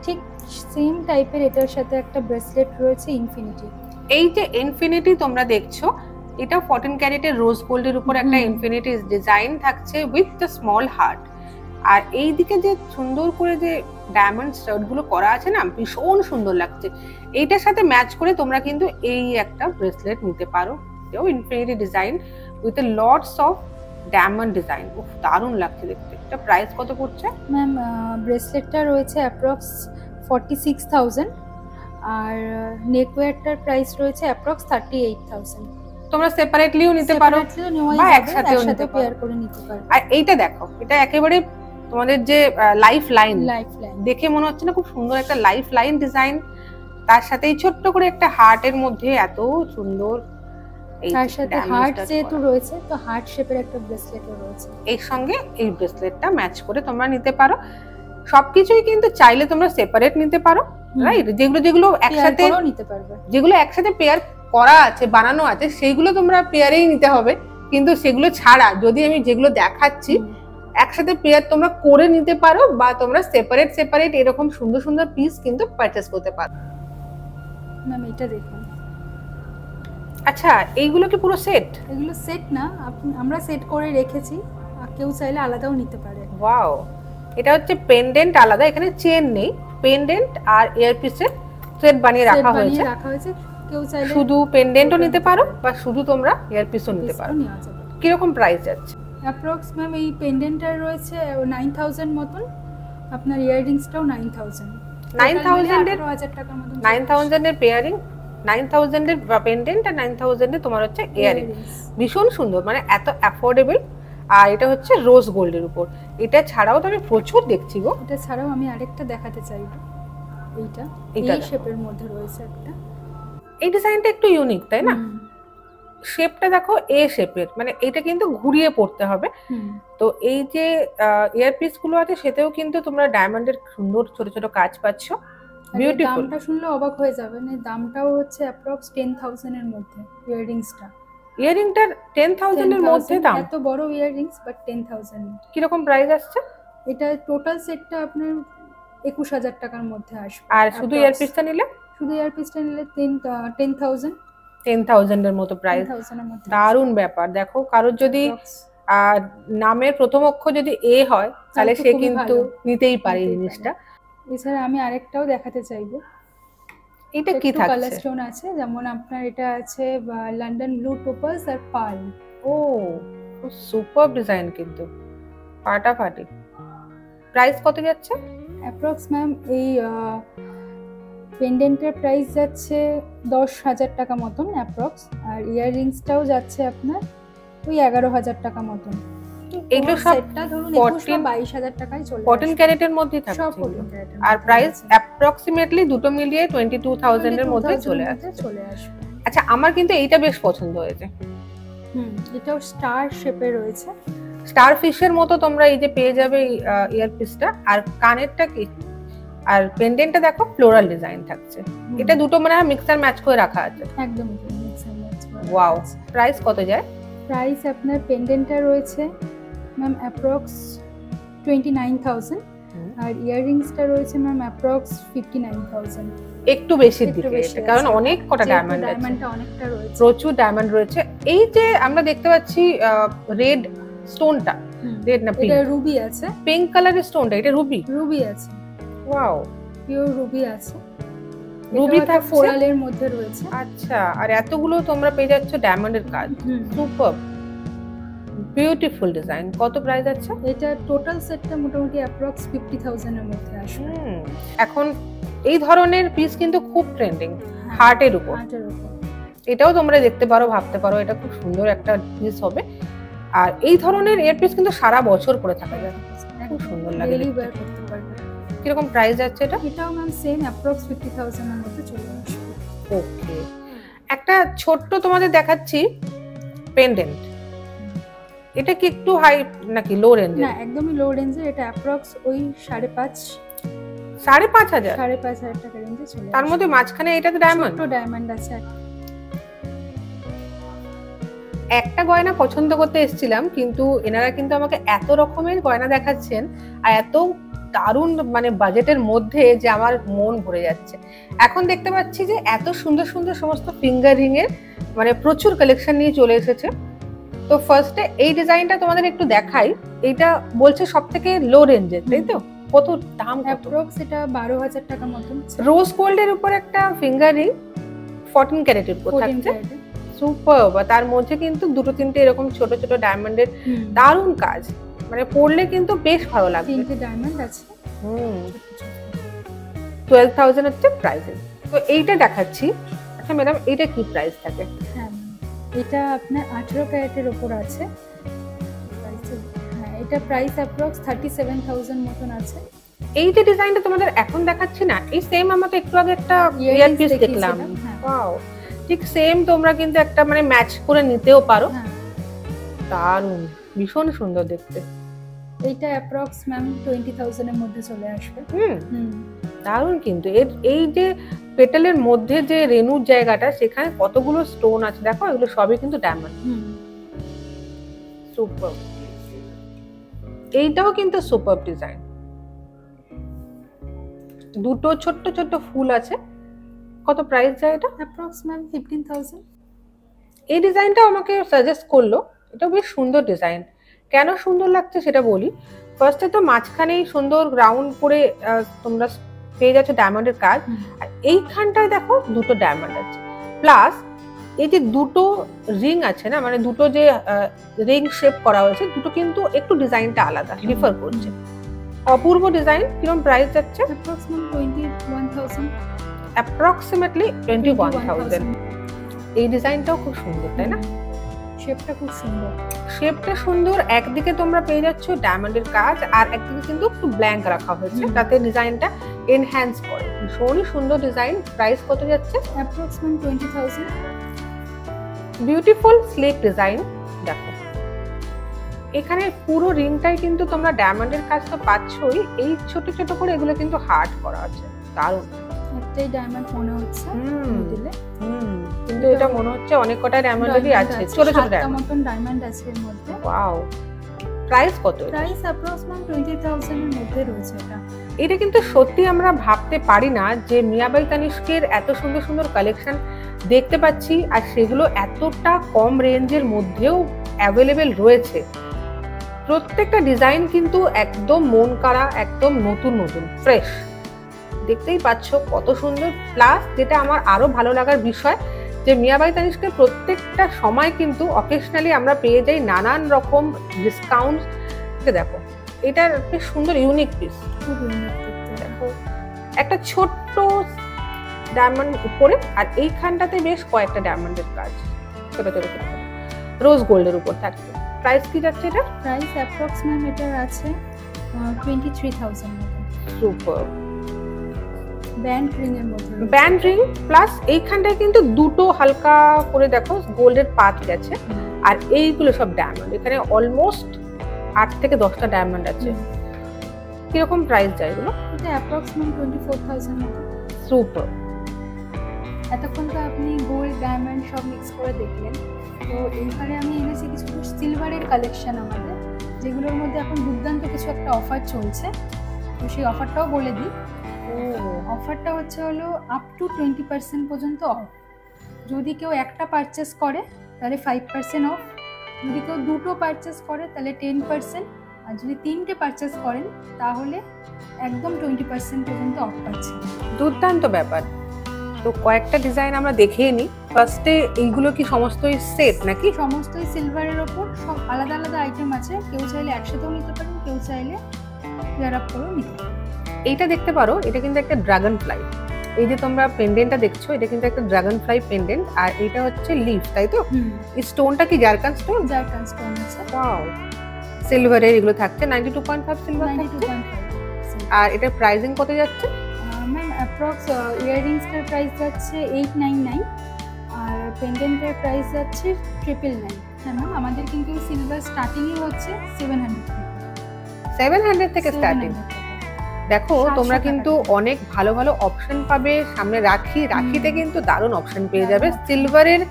Speaker 2: ঠিক সেম টাইপের এটার সাথে একটা ব্রেসলেট রয়েছে ইনফিনিটি।
Speaker 1: এই যে ইনফিনিটি তোমরা দেখছো, এটা 14 ক্যারেটের রোজ গোল্ডের উপর একটা ইনফিনিটি ডিজাইন থাকছে উইথ দ্য স্মল হার্ট। আর এই দিকে যে সুন্দর করে যে ডায়মন্ড স্টাড গুলো করা আছে না, ভীষণ সুন্দর লাগছে। এইটার সাথে ম্যাচ করে তোমরা কিন্তু এই একটা ব্রেসলেট নিতে পারো, এটাও infinity design with a lots of diamond design. উফ, দারুণ লাগছে দেখতে। এটা প্রাইস কত পড়ছে
Speaker 2: ম্যাম? ব্রেসলেটটা রয়েছে অ্যাপ্রক্স 46,000, আর নেকওয়্যারটার প্রাইস রয়েছে অ্যাপ্রক্স 38,000।
Speaker 1: তোমরা সেপারেটলিও নিতে পারো বা একসাথেও
Speaker 2: পেয়ার করে নিতে পারো।
Speaker 1: আর এইটা দেখো, এটা একেবারে তোমাদের যে লাইফ লাইন দেখে মনে হচ্ছে না, খুব সুন্দর একটা লাইফ লাইন ডিজাইন, তার সাথে এই ছোট্ট করে একটা হার্টের মধ্যে এত সুন্দর,
Speaker 2: তার সাথে হার্ট যেহেতু রয়েছে, তো হার্ট শেপের একটা ব্রেসলেটও রয়েছে।
Speaker 1: এর সঙ্গে এই ব্রেসলেটটা ম্যাচ করে তোমরা নিতে পারো। সবকিছুই কিন্তু চাইলে তোমরা সেপারেট নিতে পারো, রাইট? যেগুলো একসাথে
Speaker 2: নিতে পারবে,
Speaker 1: যেগুলো একসাথে পেয়ার করা আছে, বানানো আছে, সেইগুলো তোমরা পেয়ারেই নিতে হবে। কিন্তু সেগুলো ছাড়া যদি আমি যেগুলো দেখাচ্ছি একসাথে পেয়ার তোমরা করে নিতে পারো, বা তোমরা সেপারেট সেপারেট এরকম সুন্দর সুন্দর পিস কিন্তু পারচেজ করতে পারো।
Speaker 2: ম্যাম এটা দেখুন।
Speaker 1: আচ্ছা, এইগুলো কি পুরো সেট?
Speaker 2: এগুলো সেট না, আমরা সেট করে রেখেছি, আর কেউ চাইলে আলাদাও নিতে পারে।
Speaker 1: ওয়াও, এটা হচ্ছে পেন্ডেন্ট আলাদা, এখানে চেন নেই, পেন্ডেন্ট আর ইয়ারপিসের সেট বানিয়ে রাখা হয়েছে।
Speaker 2: কেউ চাইলে
Speaker 1: শুধু পেন্ডেন্টও নিতে পারো, বা শুধু তোমরা ইয়ারপিসও নিতে পারো। কিরকম প্রাইস যাচ্ছে?
Speaker 2: অ্যাপ্রক্স ম্যাম এই পেন্ডেন্টটার রয়েছে 9,000 মতন, আপনার ইয়াররিংসটাও 9,000।
Speaker 1: 9,000 এর
Speaker 2: 18,000 টাকার মতন।
Speaker 1: 9,000 এর পেয়ারিং, 9,000 এর পেন্ডেন্ট আর 9,000 এর তোমার হচ্ছে ইয়ারিং। ভীষণ সুন্দর, মানে এত অ্যাফোর্ডেবল। আর এটা হচ্ছে রোজ গোল্ডের উপর। এটা ছাড়াও তো আমি প্রচুর দেখছি গো।
Speaker 2: এটা ছাড়াও আমি আরেকটা দেখাতে চাইবো, এইটা এই শেপের মধ্যে রয়েছে একটা।
Speaker 1: এই ডিজাইনটা একটু ইউনিক, তাই না? শেপটা দেখো এ শেপের, মানে এটা কিন্তু ঘুরিয়ে পড়তে হবে। তো এই যে ইয়ারপিস গুলো আছে, সেটাও কিন্তু তোমরা ডায়মন্ডের সুন্দর ছোট ছোট কাজ পাচ্ছ। বিউটিফুল।
Speaker 2: দামটা শুনলে অবাক হয়ে যাবেন, এই দামটাও হচ্ছে অ্যাপ্রক্স 10,000 এর মধ্যে ইয়াররিংসটা।
Speaker 1: ইয়াররিংটার 10,000 এর মধ্যে দাম?
Speaker 2: এত বড় ইয়াররিংস বাট 10,000।
Speaker 1: কি রকম প্রাইস আসছে?
Speaker 2: এটা টোটাল সেটটা আপনার 21,000 টাকার মধ্যে আসবে।
Speaker 1: আর শুধু ইয়ারপিসটা নিলে?
Speaker 2: শুধু ইয়ারপিসটা নিলে 10,000
Speaker 1: এর মতো প্রাইস। দারুণ ব্যাপার। দেখো, কারোর যদি নামের প্রথম অক্ষর যদি এ হয়, তাহলে সে কিন্তু নিতেই পারে এই জিনিসটা।
Speaker 2: এছাড়া আমি আরেকটাও দেখাতে চাইবো।
Speaker 1: এটা কি থাকছে?
Speaker 2: কালার স্টোন আছে, যেমন আপনার এটা আছে লন্ডন ব্লু টোপাজ আর পার্ল।
Speaker 1: ও, সুপার ডিজাইন কিন্তু, ফাটাফাটি। প্রাইস কত যাচ্ছে
Speaker 2: অ্যাপ্রক্স ম্যাম? এই পেন্ডেন্টের প্রাইস যাচ্ছে 10,000 টাকা মতন অ্যাপ্রক্স, আর ইয়াররিংসটাও যাচ্ছে আপনার ওই 11,000 টাকা মতন।
Speaker 1: এগুলো সবটা
Speaker 2: ধরুন 22,000 টাকায় চলে আসে।
Speaker 1: 14 ক্যারেটের মধ্যে থাকে
Speaker 2: সব 14 ক্যারেটের।
Speaker 1: আর প্রাইস অ্যাপ্রক্সিমেটলি দুটো মিলিয়ে 22,000 এর মধ্যে চলে আসে। আচ্ছা, আমার কিন্তু এইটা বেশ পছন্দ হয়েছে।
Speaker 2: এটাও স্টার শেপে রয়েছে,
Speaker 1: স্টার ফিশের মতো তোমরা এই যে পেয়ে যাবে ইয়ারপিসটা। আর কানেরটা কি, আর পেন্ডেন্টটা দেখো ফ্লোরাল ডিজাইন থাকছে। এটা দুটো মানে মিক্সার ম্যাচ করে রাখা আছে।
Speaker 2: একদম মিক্সার ম্যাচ করা।
Speaker 1: ওয়াও, প্রাইস কত যায়?
Speaker 2: প্রাইস আপনার পেন্ডেন্টটা রয়েছে ম্যাম অ্যাপ্রক্স 29,000 আর ইয়াররিংসটা রয়েছে ম্যাম অ্যাপ্রক্স 59,000।
Speaker 1: একটু বেশির দিকে এটা, কারণ অনেক কটা ডায়মন্ড আছে,
Speaker 2: ডায়মন্ডটা অনেকটা রয়েছে,
Speaker 1: প্রচুর ডায়মন্ড রয়েছে। এই যে আমরা দেখতে পাচ্ছি রেড স্টোনটা, রেড না পিঙ্ক,
Speaker 2: এটা রুবি আছে,
Speaker 1: পিঙ্ক কালারের স্টোনটা, এটা রুবি?
Speaker 2: রুবি আছে,
Speaker 1: ওয়াও,
Speaker 2: পিওর রুবি আছে,
Speaker 1: রুবি
Speaker 2: এটা ফোরালের মধ্যে রয়েছে।
Speaker 1: আচ্ছা, আর এতগুলো তোমরা পেয়ে যাচ্ছ ডায়মন্ডের কাজ, সুপার বিউটিফুল ডিজাইন। কত প্রাইস আছে
Speaker 2: এটা? টোটাল সেটটা মোটামুটি অ্যাপ্রক্স 50,000 এর মধ্যে আসবে।
Speaker 1: এখন এই ধরনের পিস কিন্তু খুব ট্রেন্ডিং, হার্টের উপর। এটাও তোমরা দেখতে পারো, ভাবতে পারো এটা খুব সুন্দর একটা পিস হবে। আর এই ধরনের এয়ার পিস কিন্তু সারা বছর পরে থাকা যায়, খুব সুন্দর লাগে দেখতে। কিরকম প্রাইস যাচ্ছে এটা?
Speaker 2: এটাও ম্যাম সেম অ্যাপ্রক্স 50,000 এর মধ্যে চলে আসবে।
Speaker 1: ওকে, একটা ছোট্ট তোমাদের দেখাচ্ছি পেন্ডেন্ট। এটা কি একটু হাই নাকি লো রেঞ্জে?
Speaker 2: না, একদমই লো রেঞ্জে। এটা অ্যাপ্রক্স ওই 5,500 টাকা রেঞ্জে চলে।
Speaker 1: তার মধ্যে মাঝখানে এটাতে ডায়মন্ড,
Speaker 2: ছোট ডায়মন্ড আছে।
Speaker 1: একটা গয়না পছন্দ করতে এসেছিলাম, কিন্তু এনারা কিন্তু আমাকে এত রকমের গয়না দেখাচ্ছেন আর এত দারুণ মানে বাজেটের মধ্যে যে আমার মন ভরে যাচ্ছে। এখন দেখতে পাচ্ছি যে এত সুন্দর সুন্দর সমস্ত ফিঙ্গার রিং এর মানে প্রচুর কালেকশন নিয়ে চলে এসেছে। তো ফার্স্টে এই ডিজাইনটা তোমাদের একটু দেখাই। এইটা বলছে সবথেকে লো রেঞ্জের, তাই তো? কত দাম?
Speaker 2: অ্যাপ্রক্স এটা 12,000 টাকা মতন।
Speaker 1: রোজ গোল্ডের উপর একটা ফিঙ্গার রিং 14 ক্যারেটের উপর থাকছে, সুপার। তার মধ্যে কিন্তু দুটো তিনটে এরকম ছোট ছোট ডায়মন্ডের দারুণ কাজ, মানে পরলে কিন্তু বেশ ভালো লাগবে।
Speaker 2: তিনটে ডায়মন্ড আছে।
Speaker 1: 12,000 হচ্ছে প্রাইস। তো এইটা দেখাচ্ছি। আচ্ছা ম্যাডাম, এইটা কি প্রাইস থাকে?
Speaker 2: হ্যাঁ, এটা আপনার 18 ক্যারেটের উপর আছে। হ্যাঁ, এটা প্রাইস অ্যাপ্রক্স 37,000 মতন আছে।
Speaker 1: এই যে ডিজাইনটা তোমাদের এখন দেখাচ্ছি না, এই সেম আমরা তো একটু আগে একটা ইয়ার পিস দেখলাম। ওয়াও, ঠিক সেম তোমরা কিন্তু একটা মানে ম্যাচ করে নিতেও পারো। দারুণ, ভীষণ সুন্দর দেখতে।
Speaker 2: এইটা অ্যাপ্রক্স ম্যাম 20,000 এর মধ্যে চলে আসবে।
Speaker 1: দারুণ। কিন্তু এই যে পেটালের মধ্যে যে রেনুর জায়গাটা, সেখানে কতগুলো স্টোন আছে দেখো, এগুলো সবই কিন্তু ডায়মন্ড। সুপার। এইটাও কিন্তু সুপার ডিজাইন, দুটো ছোট্ট ছোট্ট ফুল আছে। কত প্রাইস যায় এটা?
Speaker 2: Approx ma'am 15,000।
Speaker 1: এই ডিজাইনটা আমাকে সাজেস্ট করলো, এটা বেশ সুন্দর ডিজাইন। কেন সুন্দর লাগছে সেটা বলি। ফার্স্টে তো মাঝখানেই সুন্দর রাউন্ড করে তোমরা পেয়ে যাচ্ছ ডায়মন্ডের কাজ, আর এইখানটায় দেখো দুটো ডায়মন্ড আছে, প্লাস এই যে দুটো রিং আছে না, মানে দুটো যে রিং শেপ করা হয়েছে, দুটো কিন্তু একটু ডিজাইনটা আলাদা, ডিফার করছে। অপূর্ব ডিজাইন। কিরকম প্রাইস যাচ্ছে?
Speaker 2: অ্যাপ্রক্সিমেটলি
Speaker 1: 21,000। এই ডিজাইনটাও খুব সুন্দর, তাই না?
Speaker 2: শেপটা খুব সুন্দর,
Speaker 1: শেপটা সুন্দর। একদিকে তোমরা পেয়ে যাচ্ছ ডায়মন্ডের কাজ, আর একদিকে কিন্তু একটু ব্ল্যাঙ্ক রাখা হয়েছে, তাতে ডিজাইনটা এনহ্যান্স করে। ভীষণই সুন্দর ডিজাইন। প্রাইস কত যাচ্ছে?
Speaker 2: অ্যাপ্রক্সিমেটলি 20,000।
Speaker 1: Beautiful slick design. দেখো এখানে পুরো রিংটাই কিন্তু তোমরা ডায়মন্ডের কাজ তো পাচ্ছই, এই ছোট ছোট করে এগুলো কিন্তু হার্ড করা আছে। দারুণ।
Speaker 2: একটাই ডায়মন্ড মনে হচ্ছে দিলে,
Speaker 1: কিন্তু এটা মনে হচ্ছে অনেক কটা ডায়মন্ডেরই আছে, ছোট ছোট
Speaker 2: ডায়মন্ড আছে এর মধ্যে।
Speaker 1: ওয়াও। প্রাইস কত?
Speaker 2: প্রাইস অ্যাপ্রক্সিমেটলি 20,000 এর মধ্যে রয়েছে এটা।
Speaker 1: এটা কিন্তু সত্যি আমরা ভাবতে পারি না যে মিয়াবাই তানিষ্কের এত সুন্দর সুন্দর কালেকশন দেখতে পাচ্ছি, আর সেগুলো এতটা কম রেঞ্জের মধ্যেও অ্যাভেলেবেল রয়েছে। প্রত্যেকটা ডিজাইন কিন্তু একদম মন কাড়া, একদম নতুন নতুন ফ্রেশ। দেখতেই পাচ্ছ কত সুন্দর। প্লাস যেটা আমার আরো ভালো লাগার বিষয়, যে মিয়াবাই তানিষ্কের প্রত্যেকটা সময় কিন্তু অকেশনালি আমরা পেয়ে যাই নানান রকম ডিসকাউন্ট। দেখো এটা বেশ সুন্দর ইউনিক পিস,
Speaker 2: খুব ইউনিক।
Speaker 1: দেখো একটা ছোট্ট ডায়মন্ড উপরে, আর এইখানটাতে বেশ কয়েকটা ডায়মন্ডের কাজ, ছোট ছোট ছোট রোজ গোল্ডের উপর থাকছে। প্রাইস কি যাচ্ছে এটা?
Speaker 2: প্রাইস অ্যাপ্রক্সিমেটলি এটা আছে 23,000 মতো।
Speaker 1: সুপার।
Speaker 2: ব্যান্ড রিং এর মধ্যে,
Speaker 1: ব্যান্ড রিং প্লাস এইখানটায় কিন্তু দুটো হালকা করে দেখো গোল্ডের পাত গেছে, আর এইগুলো সব ডায়মন্ড। এখানে অলমোস্ট 8 থেকে 10টা ডায়মন্ড আছে। কিরকম প্রাইস যায় এগুলো?
Speaker 2: এটা অ্যাপ্রক্সিমেটলি 24,000 মতো।
Speaker 1: সুপার।
Speaker 2: এতক্ষণ তো আপনি গোল্ড ডায়মন্ড সব মিক্স করে দেখলেন, তো এইবারে আমি এনেছি কিছু সিলভারের কালেকশন আমাদের, যেগুলোর মধ্যে এখন দুর্দান্ত কিছু একটা অফার চলছে, তো সেই অফারটাও বলে দিই। অফারটা হলো আপ টু 20% পর্যন্ত অফ। যদি কেউ একটা পারচেস করে তাহলে 5% অফ, যদি কেউ দুটো পারচেস করে তাহলে 10%, আর যদি তিনটে পারচেস করেন তাহলে একদম 20% পর্যন্ত অফ পাচ্ছেন।
Speaker 1: দুর্দান্ত ব্যাপার। তো কয়েকটা ডিজাইন আমরা দেখেই নিই। ফার্স্টে এইগুলো কি সমস্তই সেট নাকি?
Speaker 2: সমস্তই সিলভারের ওপর, সব আলাদা আলাদা আইটেম আছে, কেউ চাইলে একসাথেও নিতে পারেন, কেউ চাইলে পেয়ার আপ করেও নিতে পারেন।
Speaker 1: এইটা দেখতে পারো, এটা কিন্তু একটা ড্রাগন ফ্লাই। এই যে তোমরা পেন্ডেন্টটা দেখছো, এটা কিন্তু একটা ড্রাগন ফ্লাই পেন্ডেন্ট, আর এটা হচ্ছে লিফ, তাই তো? এই স্টোনটা কি জারকান স্টোন?
Speaker 2: জারকান স্টোন আছে।
Speaker 1: ওয়াও, সিলভারের এগুলো থাকছে 92.5 সিলভার থাকছে।
Speaker 2: 92.5।
Speaker 1: আর এটার প্রাইসিং কত যাচ্ছে?
Speaker 2: ম্যাম অ্যাপ্রক্স ইয়াররিংসটার প্রাইস যাচ্ছে 899, আর পেন্ডেন্টের প্রাইস যাচ্ছে 999। হ্যাঁ ম্যাম, আমাদের কিন্তু সিলভার স্টার্টিংই হচ্ছে
Speaker 1: 700 থেকে স্টার্টিং। দেখো তোমরা কিন্তু অনেক ভালো ভালো অপশন পাবে। সামনে রাখিতে কিন্তু দারুণ অপশন পেয়ে যাবে। সিলভারের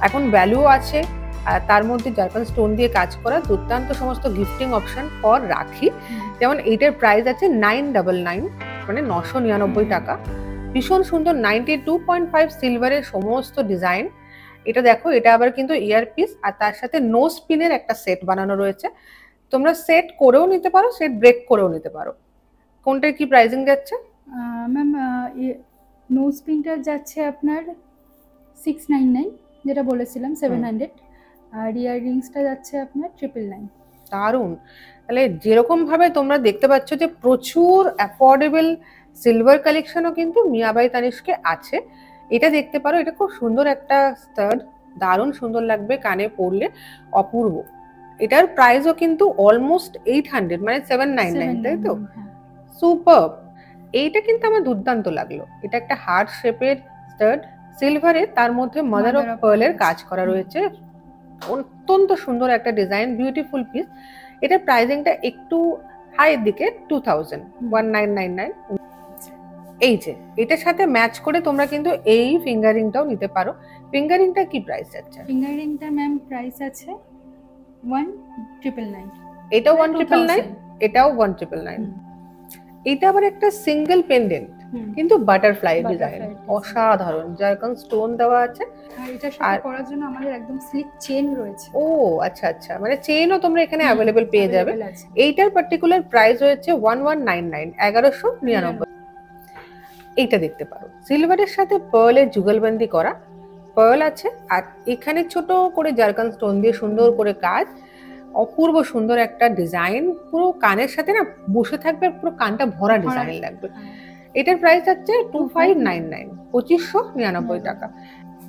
Speaker 1: এখন ভ্যালু আছে, আর তার মধ্যে জারকান স্টোন দিয়ে কাজ করা দুর্দান্ত সমস্ত গিফটিং অপশন ফর রাখি। যেমন এইটার প্রাইস আছে 999, মানে 999 টাকা। ভীষণ সুন্দর 92.5 সিলভারের সমস্ত ডিজাইন। এটা দেখো, এটা আবার কিন্তু ইয়ারপিস আর তার সাথে নো স্পিনের একটা সেট বানানো রয়েছে। তোমরা সেট করেও নিতে পারো, সেট ব্রেক করেও নিতে পারো। কোনটার কি প্রাইসিং যাচ্ছে?
Speaker 2: ম্যাম নো স্পিনটা যাচ্ছে আপনার 699, যেটা বলেছিলাম 700, আর ইয়াররিংসটা যাচ্ছে আপনার 999।
Speaker 1: দারুণ। তাহলে যেরকম ভাবে তোমরা দেখতে পাচ্ছ যে প্রচুর অ্যাফোর্ডেবল সিলভার কালেকশনও কিন্তু মিয়া বাই তানিস্কে আছে। এটা দেখতে পারো, এটা খুব সুন্দর একটা স্টাড, দারুণ সুন্দর লাগবে কানে পরলে, অপূর্ব। এটার প্রাইসও কিন্তু অলমোস্ট 800, মানে 799, তাই তো? সুপার। এইটা কিন্তু আমার দুর্দান্ত লাগলো। এটা একটা হার্ট শেপের স্টাড, সিলভারের, তার মধ্যে মাদার অফ পার্লের কাজ করা রয়েছে। অত্যন্ত সুন্দর একটা ডিজাইন, বিউটিফুল পিস। এটার প্রাইসিংটা একটু হাইয়ের দিকে, 1999। এই যে এটার সাথে ম্যাচ করে তোমরা কিন্তু এই ফিঙ্গারিংটাও নিতে পারো। ফিঙ্গারিংটা কি প্রাইস আছে?
Speaker 2: ফিঙ্গারিংটা ম্যাম প্রাইস আছে 1999।
Speaker 1: এটাও 1999, এটাও 1999। এটা আবার একটা সিঙ্গেল পেন্ডেন্ট, কিন্তু বাটারফ্লাই ডিজাইন, অসাধারণ। জারকান স্টোন দেওয়া আছে,
Speaker 2: আর এটার সাথে পরার জন্য আমাদের একদম স্লিক চেইন রয়েছে।
Speaker 1: ও আচ্ছা আচ্ছা, মানে চেইনও তোমরা এখানে অ্যাভেলেবল পেয়ে যাবে। এইটার পার্টিকুলার প্রাইস হচ্ছে 1199, 1199। এইটা দেখতে পারো, সিলভারের সাথে পার্লের যুগলবন্দি করা, পার্ল আছে, আর এখানে ছোট করে জারকান স্টোন দিয়ে সুন্দর করে কাজ। অপূর্ব সুন্দর একটা ডিজাইন, পুরো কানের সাথে না বসে থাকবে, পুরো কানটা ভরা ডিজাইন লাগবে। এটার প্রাইস হচ্ছে 2599, 2599 টাকা।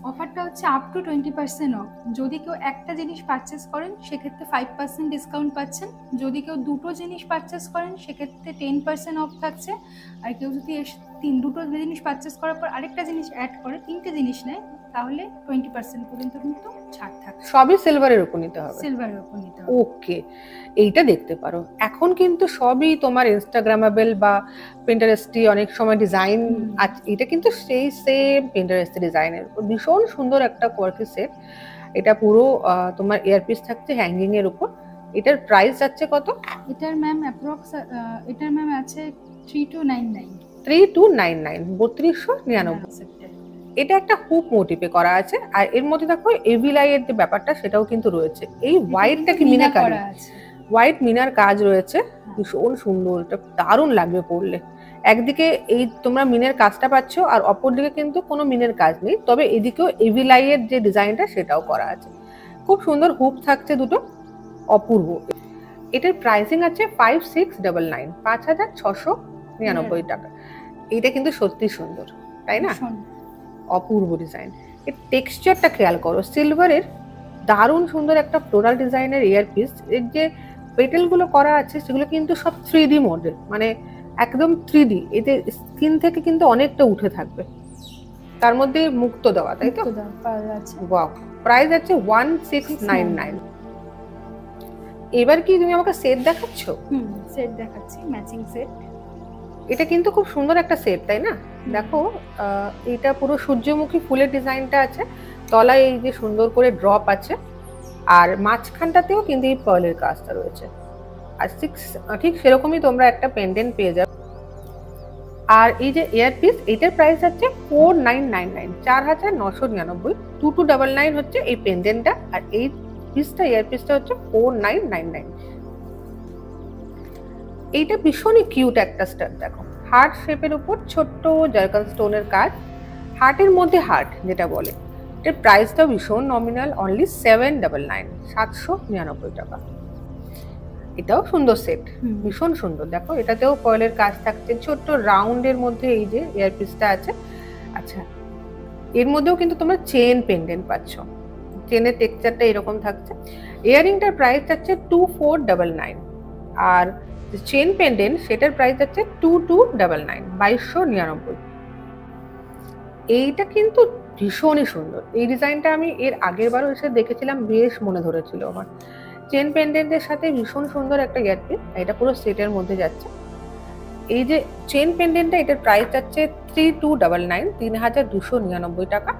Speaker 2: অফারটা হচ্ছে আপ টু 20% অফ। যদি কেউ একটা জিনিস পারচেস করেন সেক্ষেত্রে 5% ডিসকাউন্ট পাচ্ছেন, যদি কেউ দুটো জিনিস পারচেস করেন সেক্ষেত্রে 10% অফ থাকছে, আর কেউ যদি দুটো জিনিস পারচেস করার পর আরেকটা জিনিস অ্যাড করে, তিনটে জিনিস নেয়, তাহলে 20% পর্যন্ত কিন্তু ছাড় থাকছে।
Speaker 1: সবই সিলভারের উপর নিতে হবে।
Speaker 2: সিলভারের উপর নিতে হবে।
Speaker 1: ওকে, এইটা দেখতে পারো। এখন কিন্তু সবই তোমার ইনস্টাগ্রামেবল বা পিন্টারেস্টি অনেক সময় ডিজাইন আছে। এটা কিন্তু সেই সেম পিন্টারেস্টি ডিজাইনের উপর ভীষণ সুন্দর একটা কোয়ার্কি সেট। এটা পুরো তোমার ইয়ারপিস থাকছে হ্যাঙ্গিং এর উপর। এটার প্রাইস যাচ্ছে কত?
Speaker 2: এটার ম্যাম অ্যাপ্রক্স এটার ম্যাম আছে 3299।
Speaker 1: 3299, 3299। এটা একটা হুপ মোটিভে করা আছে, আর এর মধ্যে দেখো এভিলাই এর যে ব্যাপারটা সেটাও কিন্তু রয়েছে। এই হোয়াইটটা কি মিনাকারি, হোয়াইট মিনার কাজ রয়েছে, ভীষণ সুন্দর। এটা দারুণ লাগবে পরলে। একদিকে এই তোমরা মিনের কাজটা পাচ্ছ, আর অপরদিকে কিন্তু কোনো মিনের কাজ নেই, তবে এদিকেও এভিলাই এর যে ডিজাইনটা সেটাও করা আছে। খুব সুন্দর হুপ থাকছে দুটো, অপূর্ব। এটার প্রাইসিং আছে 5699, 5699 টাকা। এটা কিন্তু সত্যি সুন্দর, তাই না? অপূর্ব ডিজাইন। এর টেক্সচারটা খেয়াল করো, সিলভারের দারুণ সুন্দর একটা ফ্লোরাল ডিজাইনের ইয়ারপিস। এর যে পেটেলগুলো করা আছে সেগুলো কিন্তু সব 3D মডেল, মানে একদম 3D। এতে স্কিন থেকে কিন্তু অনেকটা উঠে থাকবে, তার মধ্যে মুক্ত দেওয়া, তাই তো? ওয়াও, প্রাইস আছে 1699। এবার কি তুমি আমাকে সেট দেখাচ্ছ?
Speaker 2: সেট দেখাচ্ছি, ম্যাচিং সেট।
Speaker 1: এটা কিন্তু খুব সুন্দর একটা সেট, তাই না? দেখো এটা পুরো সূর্যমুখী ফুলের ডিজাইনটা আছে, তলায় এই যে সুন্দর করে ড্রপ আছে, আর মাঝখানটাতেও কিন্তু এই পার্লের কাজটা রয়েছে। আর ঠিক সেরকমই তোমরা একটা পেন্ডেন্ট পেয়ে যাবে। আর এই যে ইয়ারপিস, এটার প্রাইস হচ্ছে 4999, 4999। 2299 হচ্ছে এই পেন্ডেন্টটা, আর এই পিসটা ইয়ারপিসটা হচ্ছে 4999। এইটা ভীষণই কিউট একটা স্টাড, দেখো হার্ট শেপের উপর ছোট্ট জারকান স্টোনের কাজ, হার্টের মধ্যে হার্ট যেটা বলে। এটার প্রাইসটাও ভীষণ নমিনাল, অনলি 799, 799 টাকা। এটাও সুন্দর সেট, ভীষণ সুন্দর। দেখো এটাতেও পয়েলের কাজ থাকছে, ছোট্ট রাউন্ডের মধ্যে এই যে ইয়ারপিসটা আছে। আচ্ছা, এর মধ্যেও কিন্তু তোমরা চেন পেন্ডেন্ট পাচ্ছ, চেনের টেক্সচারটা এরকম থাকছে। ইয়াররিংটার প্রাইস যাচ্ছে 2499, আর চেন পেন্ডেন্ট সেটার প্রাইস যাচ্ছে 2299, 2299। এইটা কিন্তু ভীষণই সুন্দর। এই ডিজাইনটা আমি এর আগের বারও এসে দেখেছিলাম, বেশ মনে ধরেছিল আমার। চেন পেন্ডেন্টের সাথে ভীষণ সুন্দর একটা ইয়ারপিস, এটা পুরো সেটের মধ্যে যাচ্ছে। এই যে চেন পেন্ডেন্টটা, এটার প্রাইস যাচ্ছে 3299, 3299 টাকা।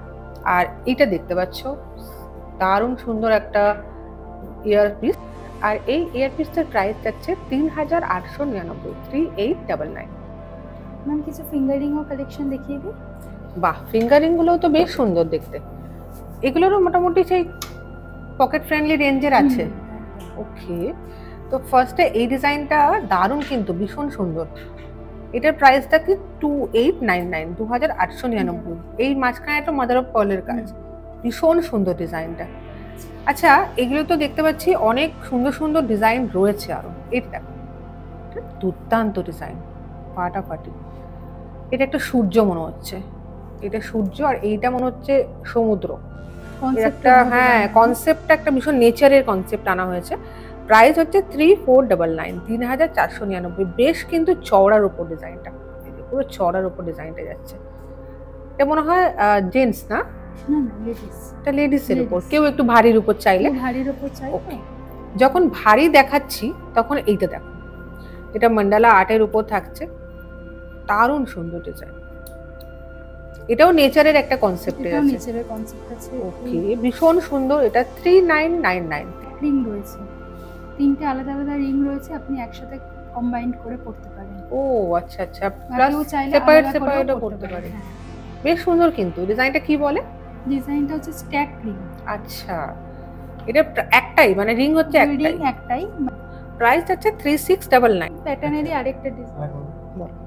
Speaker 1: আর এটা দেখতে পাচ্ছ দারুণ সুন্দর একটা ইয়ারপিস, আর এই ইয়ারপিসটার প্রাইস যাচ্ছে 3899, 3899।
Speaker 2: ম্যাম কিছু ফিঙ্গারিং ও কালেকশন দেখিয়ে দিই।
Speaker 1: বাহ, ফিঙ্গারিং গুলোও তো বেশ সুন্দর দেখতে। এগুলোরও মোটামুটি সেই পকেট ফ্রেন্ডলি রেঞ্জের আছে। ওকে, তো ফার্স্টে এই ডিজাইনটা দারুণ, কিন্তু ভীষণ সুন্দর। এটার প্রাইসটা কি 2899, 2899। এই মাঝখানে একটা মাদার অফ পার্লের কাজ, ভীষণ সুন্দর ডিজাইনটা। আচ্ছা, এগুলো তো দেখতে পাচ্ছি অনেক সুন্দর সুন্দর ডিজাইন রয়েছে আরো। এটা দেখো, দুর্দান্ত ডিজাইন, ফাটাফাটি। এটা একটা সূর্য মনে হচ্ছে, এটা সূর্য, আর এইটা মনে হচ্ছে সমুদ্র। একটা কনসেপ্টটা একটা ভীষণ নেচারের কনসেপ্ট আনা হয়েছে। প্রাইস হচ্ছে 3499, 3499। বেশ কিন্তু চওড়ার উপর ডিজাইনটা, পুরো চওড়ার উপর ডিজাইনটা যাচ্ছে। এটা মনে হয় জেন্টস না, এটা লেডিসের উপর, কেউ একটু ভারীর উপর চাইলে। যখন ভারী দেখাচ্ছি তখন এইটা দেখো, এটা মন্ডালা আর্টের উপর থাকছে, দারুণ সুন্দর ডিজাইন। এটাও নেচারের একটা কনসেপ্টে আছে,
Speaker 2: নেচারের কনসেপ্ট আছে।
Speaker 1: ওকে, ভীষণ সুন্দর। এটা 3999।
Speaker 2: রিং রয়েছে, তিনটে আলাদা আলাদা রিং রয়েছে, আপনি একসাথে কম্বাইন করে পড়তে পারেন।
Speaker 1: ও আচ্ছা আচ্ছা, প্লাস সেপারেটও করতে পারেন। বেশ সুন্দর। কিন্তু ডিজাইনটা কি বলে?
Speaker 2: ডিজাইনটা হচ্ছে স্ট্যাক রিং।
Speaker 1: আচ্ছা, এটা একটাই মানে রিং হচ্ছে
Speaker 2: একটাই।
Speaker 1: প্রাইস হচ্ছে 3699।
Speaker 2: প্যাটার্নেরই আরেকটা ডিজাইন,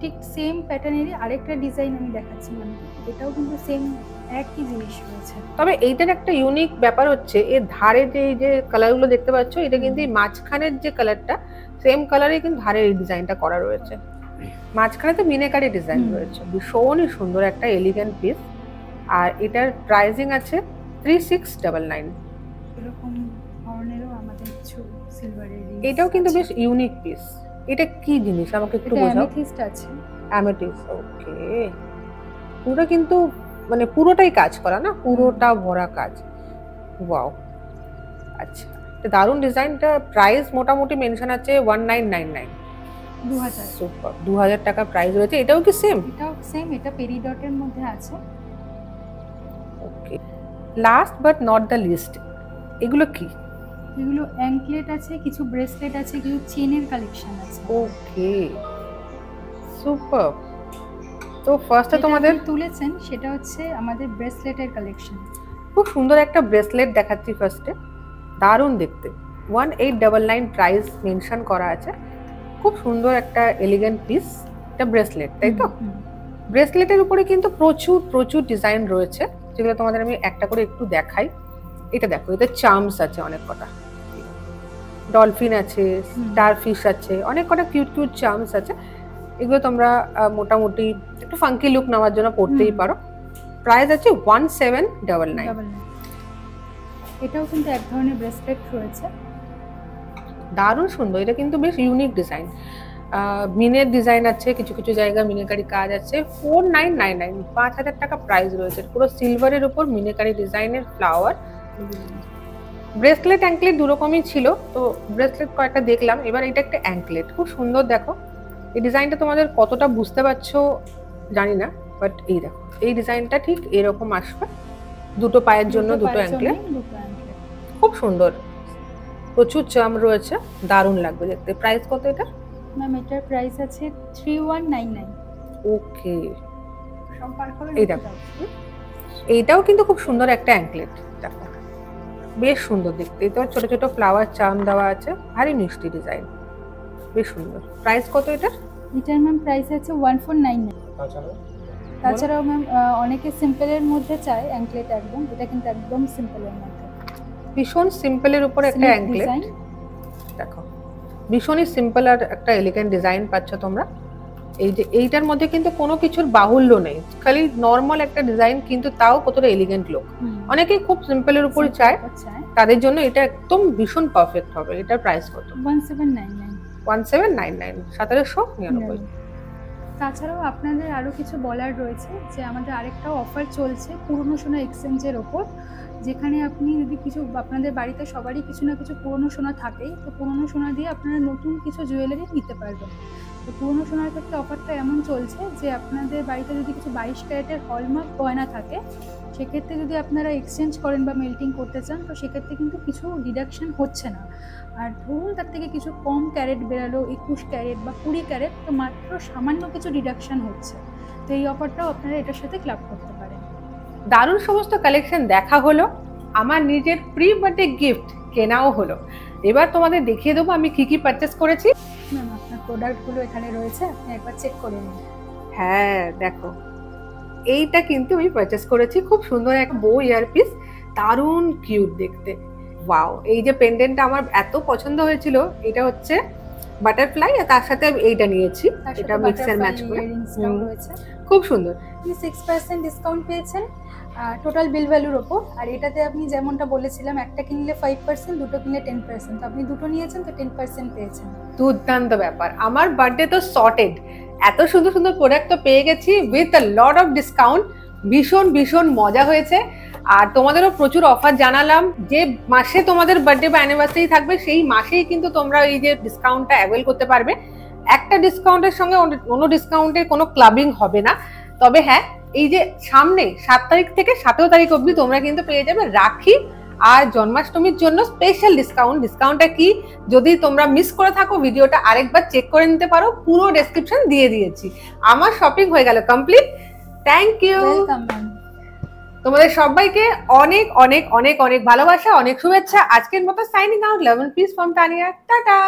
Speaker 2: ঠিক সেম প্যাটার্নেরই আরেকটা ডিজাইন আমি দেখাচ্ছি, মানে এটাও কিন্তু সেম একই জিনিস রয়েছে।
Speaker 1: তবে এইটার একটা ইউনিক ব্যাপার হচ্ছে এর ধারে যে এই যে কালারগুলো দেখতে পাচ্ছ, এটা কিন্তু মাঝখানের যে কালারটা সেম কালারে কিন্তু ধারের এই ডিজাইনটা করা রয়েছে। মাঝখানে তো মিনেকারি ডিজাইন রয়েছে, ভীষণই সুন্দর একটা এলিগেন্ট পিস। আর এটার প্রাইসিং আছে 3699।
Speaker 2: এরকম ধরনেরও আমাদের কিছু সিলভারের রিং,
Speaker 1: এটাও কিন্তু বেশ ইউনিক পিস। এটা কি জিনিস আমাকে একটু বোঝাও।
Speaker 2: অ্যামেথিস্ট আছে,
Speaker 1: অ্যামেথিস্ট। ওকে, পুরো কিন্তু মানে পুরোটাই কাজ করা না, পুরোটা ভরা কাজ। ওয়াও, আচ্ছা, দারুণ ডিজাইনটা। প্রাইস মোটামুটি মেনশন আছে 1999,
Speaker 2: 2000।
Speaker 1: সুপার, 2000 টাকা প্রাইস রয়েছে। এটাও কি সেম?
Speaker 2: এটাও সেম, এটা পেরিডটের মধ্যে আছে।
Speaker 1: Okay, last but not the least, এগুলো কি?
Speaker 2: এগুলো অ্যাঙ্কলেট আছে, কিছু ব্রেসলেট আছে, কিছু চেনের কালেকশন আছে।
Speaker 1: ওকে, সুপার। তো ফার্স্টে তোমাদের
Speaker 2: তুলেছেন সেটা হচ্ছে আমাদের ব্রেসলেটের কালেকশন।
Speaker 1: খুব সুন্দর একটা ব্রেসলেট দেখাচ্ছি ফার্স্টে, দারুণ দেখতে। 1899 প্রাইস মেনশন করা আছে। খুব সুন্দর একটা এলিগেন্ট পিস, এটা ব্রেসলেট, তাই তো? ব্রেসলেটের উপরে কিন্তু প্রচুর প্রচুর ডিজাইন রয়েছে, যেগুলো তোমাদের আমি একটা করে একটু দেখাই। এটা দেখো, এতে চার্মস আছে অনেক কটা, ডলফিন আছে, স্টারফিশ আছে, অনেক কটা কিউট কিউট চার্মস আছে। এগুলো তোমরা মোটামুটি একটু ফাঙ্কি লুক নেওয়ার জন্য পড়তেই পারো। প্রাইস আছে 1799।
Speaker 2: এটাও কিন্তু এক ধরনের ব্রেসলেট রয়েছে,
Speaker 1: দারুণ সুন্দর। এটা কিন্তু বেশ ইউনিক ডিজাইন, মিনের ডিজাইন আছে, কিছু কিছু জায়গায় মিনেকারি কাজ আছে। 4999, 5000 টাকা প্রাইস রয়েছে। পুরো সিলভারের উপর মিনেকারি ডিজাইনের ফ্লাওয়ার। ব্রেসলেট অ্যাঙ্কলেট দু রকমই ছিল, তো ব্রেসলেট কয়েকটা দেখলাম, এবার এটা একটা অ্যাঙ্কলেট, খুব সুন্দর। দেখো এই ডিজাইনটা তোমাদের কতটা বুঝতে পারছো জানি না, বাট এই দেখো এই ডিজাইনটা ঠিক এরকম আসবে, দুটো পায়ের জন্য দুটো অ্যাঙ্কলেট, খুব সুন্দর, প্রচুর চার্ম রয়েছে, দারুণ লাগবে দেখতে। প্রাইস কত এটা
Speaker 2: ম্যাম? এটার প্রাইস আছে 3199।
Speaker 1: ওকে,
Speaker 2: সম্পর্ক
Speaker 1: এই দেখো এইটাও কিন্তু খুব সুন্দর একটা অ্যাঙ্কলেট, দেখো বেশ সুন্দর দেখতে। তো ছোট ছোট ফ্লাওয়ার চার্ম দেওয়া আছে, ভারী মিষ্টি ডিজাইন, বেশ সুন্দর। প্রাইস কত এটা?
Speaker 2: এটার ম্যাম প্রাইস আছে 1499। তাছাড়াও ম্যাম অনেকে সিম্পলের মধ্যে চায় অ্যাঙ্কলেট একদম, এটা কিন্তু একদম সিম্পলের মধ্যে,
Speaker 1: ভীষণ সিম্পলের উপর একটা অ্যাঙ্কলেট, দেখো ভীষণই সিম্পল আর একটা এলিগেন্ট ডিজাইন পাচ্ছ তোমরা। এই যে এইটার মধ্যে কিন্তু কোনো কিছুর বাহুল্য নেই, খালি নর্মাল একটা ডিজাইন, কিন্তু তাও কতটা এলিগেন্ট লুক। অনেকেই খুব সিম্পলের উপর চায়, তাদের জন্য এটা একদম ভীষণ পারফেক্ট হবে। এটার প্রাইস কত?
Speaker 2: 1799।
Speaker 1: 1799, 1799।
Speaker 2: তাছাড়াও আপনাদের আরও কিছু বলার রয়েছে যে আমাদের আরেকটাও অফার চলছে পুরনো সোনা এক্সচেঞ্জের ওপর, যেখানে আপনি যদি কিছু, আপনাদের বাড়িতে সবারই কিছু না কিছু পুরনো সোনা থাকেই, তো পুরনো সোনা দিয়ে আপনারা নতুন কিছু জুয়েলারি নিতে পারবেন। তো পুরনো সোনার ক্ষেত্রে অফারটা এমন চলছে যে আপনাদের বাড়িতে যদি কিছু 22 ক্যারেটের হলমার্ক গয়না থাকে, সেক্ষেত্রে যদি আপনারা এক্সচেঞ্জ করেন বা মেল্টিং করতে চান, তো সেক্ষেত্রে কিন্তু কিছু ডিডাকশন হচ্ছে না। আর ধরুন তার থেকে কিছু কম ক্যারেট বেরালো, 21 ক্যারেট বা 20 ক্যারেট, তো মাত্র সামান্য কিছু ডিডাকশন হচ্ছে। তো এই অফারটাও আপনারা এটার সাথে ক্লাব করতে পারেন।
Speaker 1: দারুণ সমস্ত কালেকশন দেখা হলো, আমার নিজের প্রি বার্থডে গিফট কেনাও হলো। এবার তোমাদের দেখিয়ে দেবো আমি কি কি পারচেস করেছি।
Speaker 2: ম্যাম আপনার প্রোডাক্টগুলো এখানে রয়েছে, আপনি একবার চেক করে নিন।
Speaker 1: হ্যাঁ দেখো, এইটা কিন্তু আমি পারচেস করেছি, খুব সুন্দর একটা বো ইয়ারপিস, দারুণ কিউট দেখতে। ওয়াও, এই যে পেন্ডেন্টটা আমার এত পছন্দ হয়েছিল, এটা হচ্ছে বাটারফ্লাই, আর তার সাথে এইটা নিয়েছি, এটা মিক্স এন্ড ম্যাচ করে, খুব সুন্দর।
Speaker 2: আপনি 6% ডিসকাউন্ট পেয়েছেন টোটাল বিল ভ্যালুর ওপর। আর এটাতে আপনি যেমনটা বলেছিলাম, একটা কিনলে 5%, দুটো কিনলে 10%, তো আপনি দুটো নিয়েছেন তো 10% পেয়েছেন।
Speaker 1: দুর্দান্ত ব্যাপার, আমার বার্থডে তো সর্টেড, এত সুন্দর সুন্দর প্রোডাক্ট তো পেয়ে গেছি with a lot of discount, ভীষণ ভীষণ মজা হয়েছে। আর তোমাদেরও প্রচুর অফার জানালাম, যে মাসে তোমাদের বার্থডে বা অ্যানিভার্সারি থাকবে সেই মাসেই কিন্তু তোমরা এই যে ডিসকাউন্টটা অ্যাভেল করতে পারবে। একটা ডিসকাউন্টের সঙ্গে অন্য ডিসকাউন্টের কোনো ক্লাবিং হবে না, তবে হ্যাঁ এই যে সামনে 7 তারিখ থেকে 17 তারিখ অবধি তোমরা কিন্তু পেয়ে যাবে রাখি আর জন্মাষ্টমীর জন্য স্পেশাল ডিসকাউন্ট। ডিসকাউন্টটা কি, যদি তোমরা মিস করে থাকো ভিডিওটা আরেকবার চেক করে নিতে পারো, পুরো ডেসক্রিপশন দিয়ে দিয়েছি। আমার শপিং হয়ে গেল কমপ্লিট, থ্যাংক ইউ। তোমাদের সবাইকে অনেক অনেক অনেক অনেক ভালোবাসা, অনেক শুভেচ্ছা। আজকের মতো signing out, 11 piece from Tania, tata.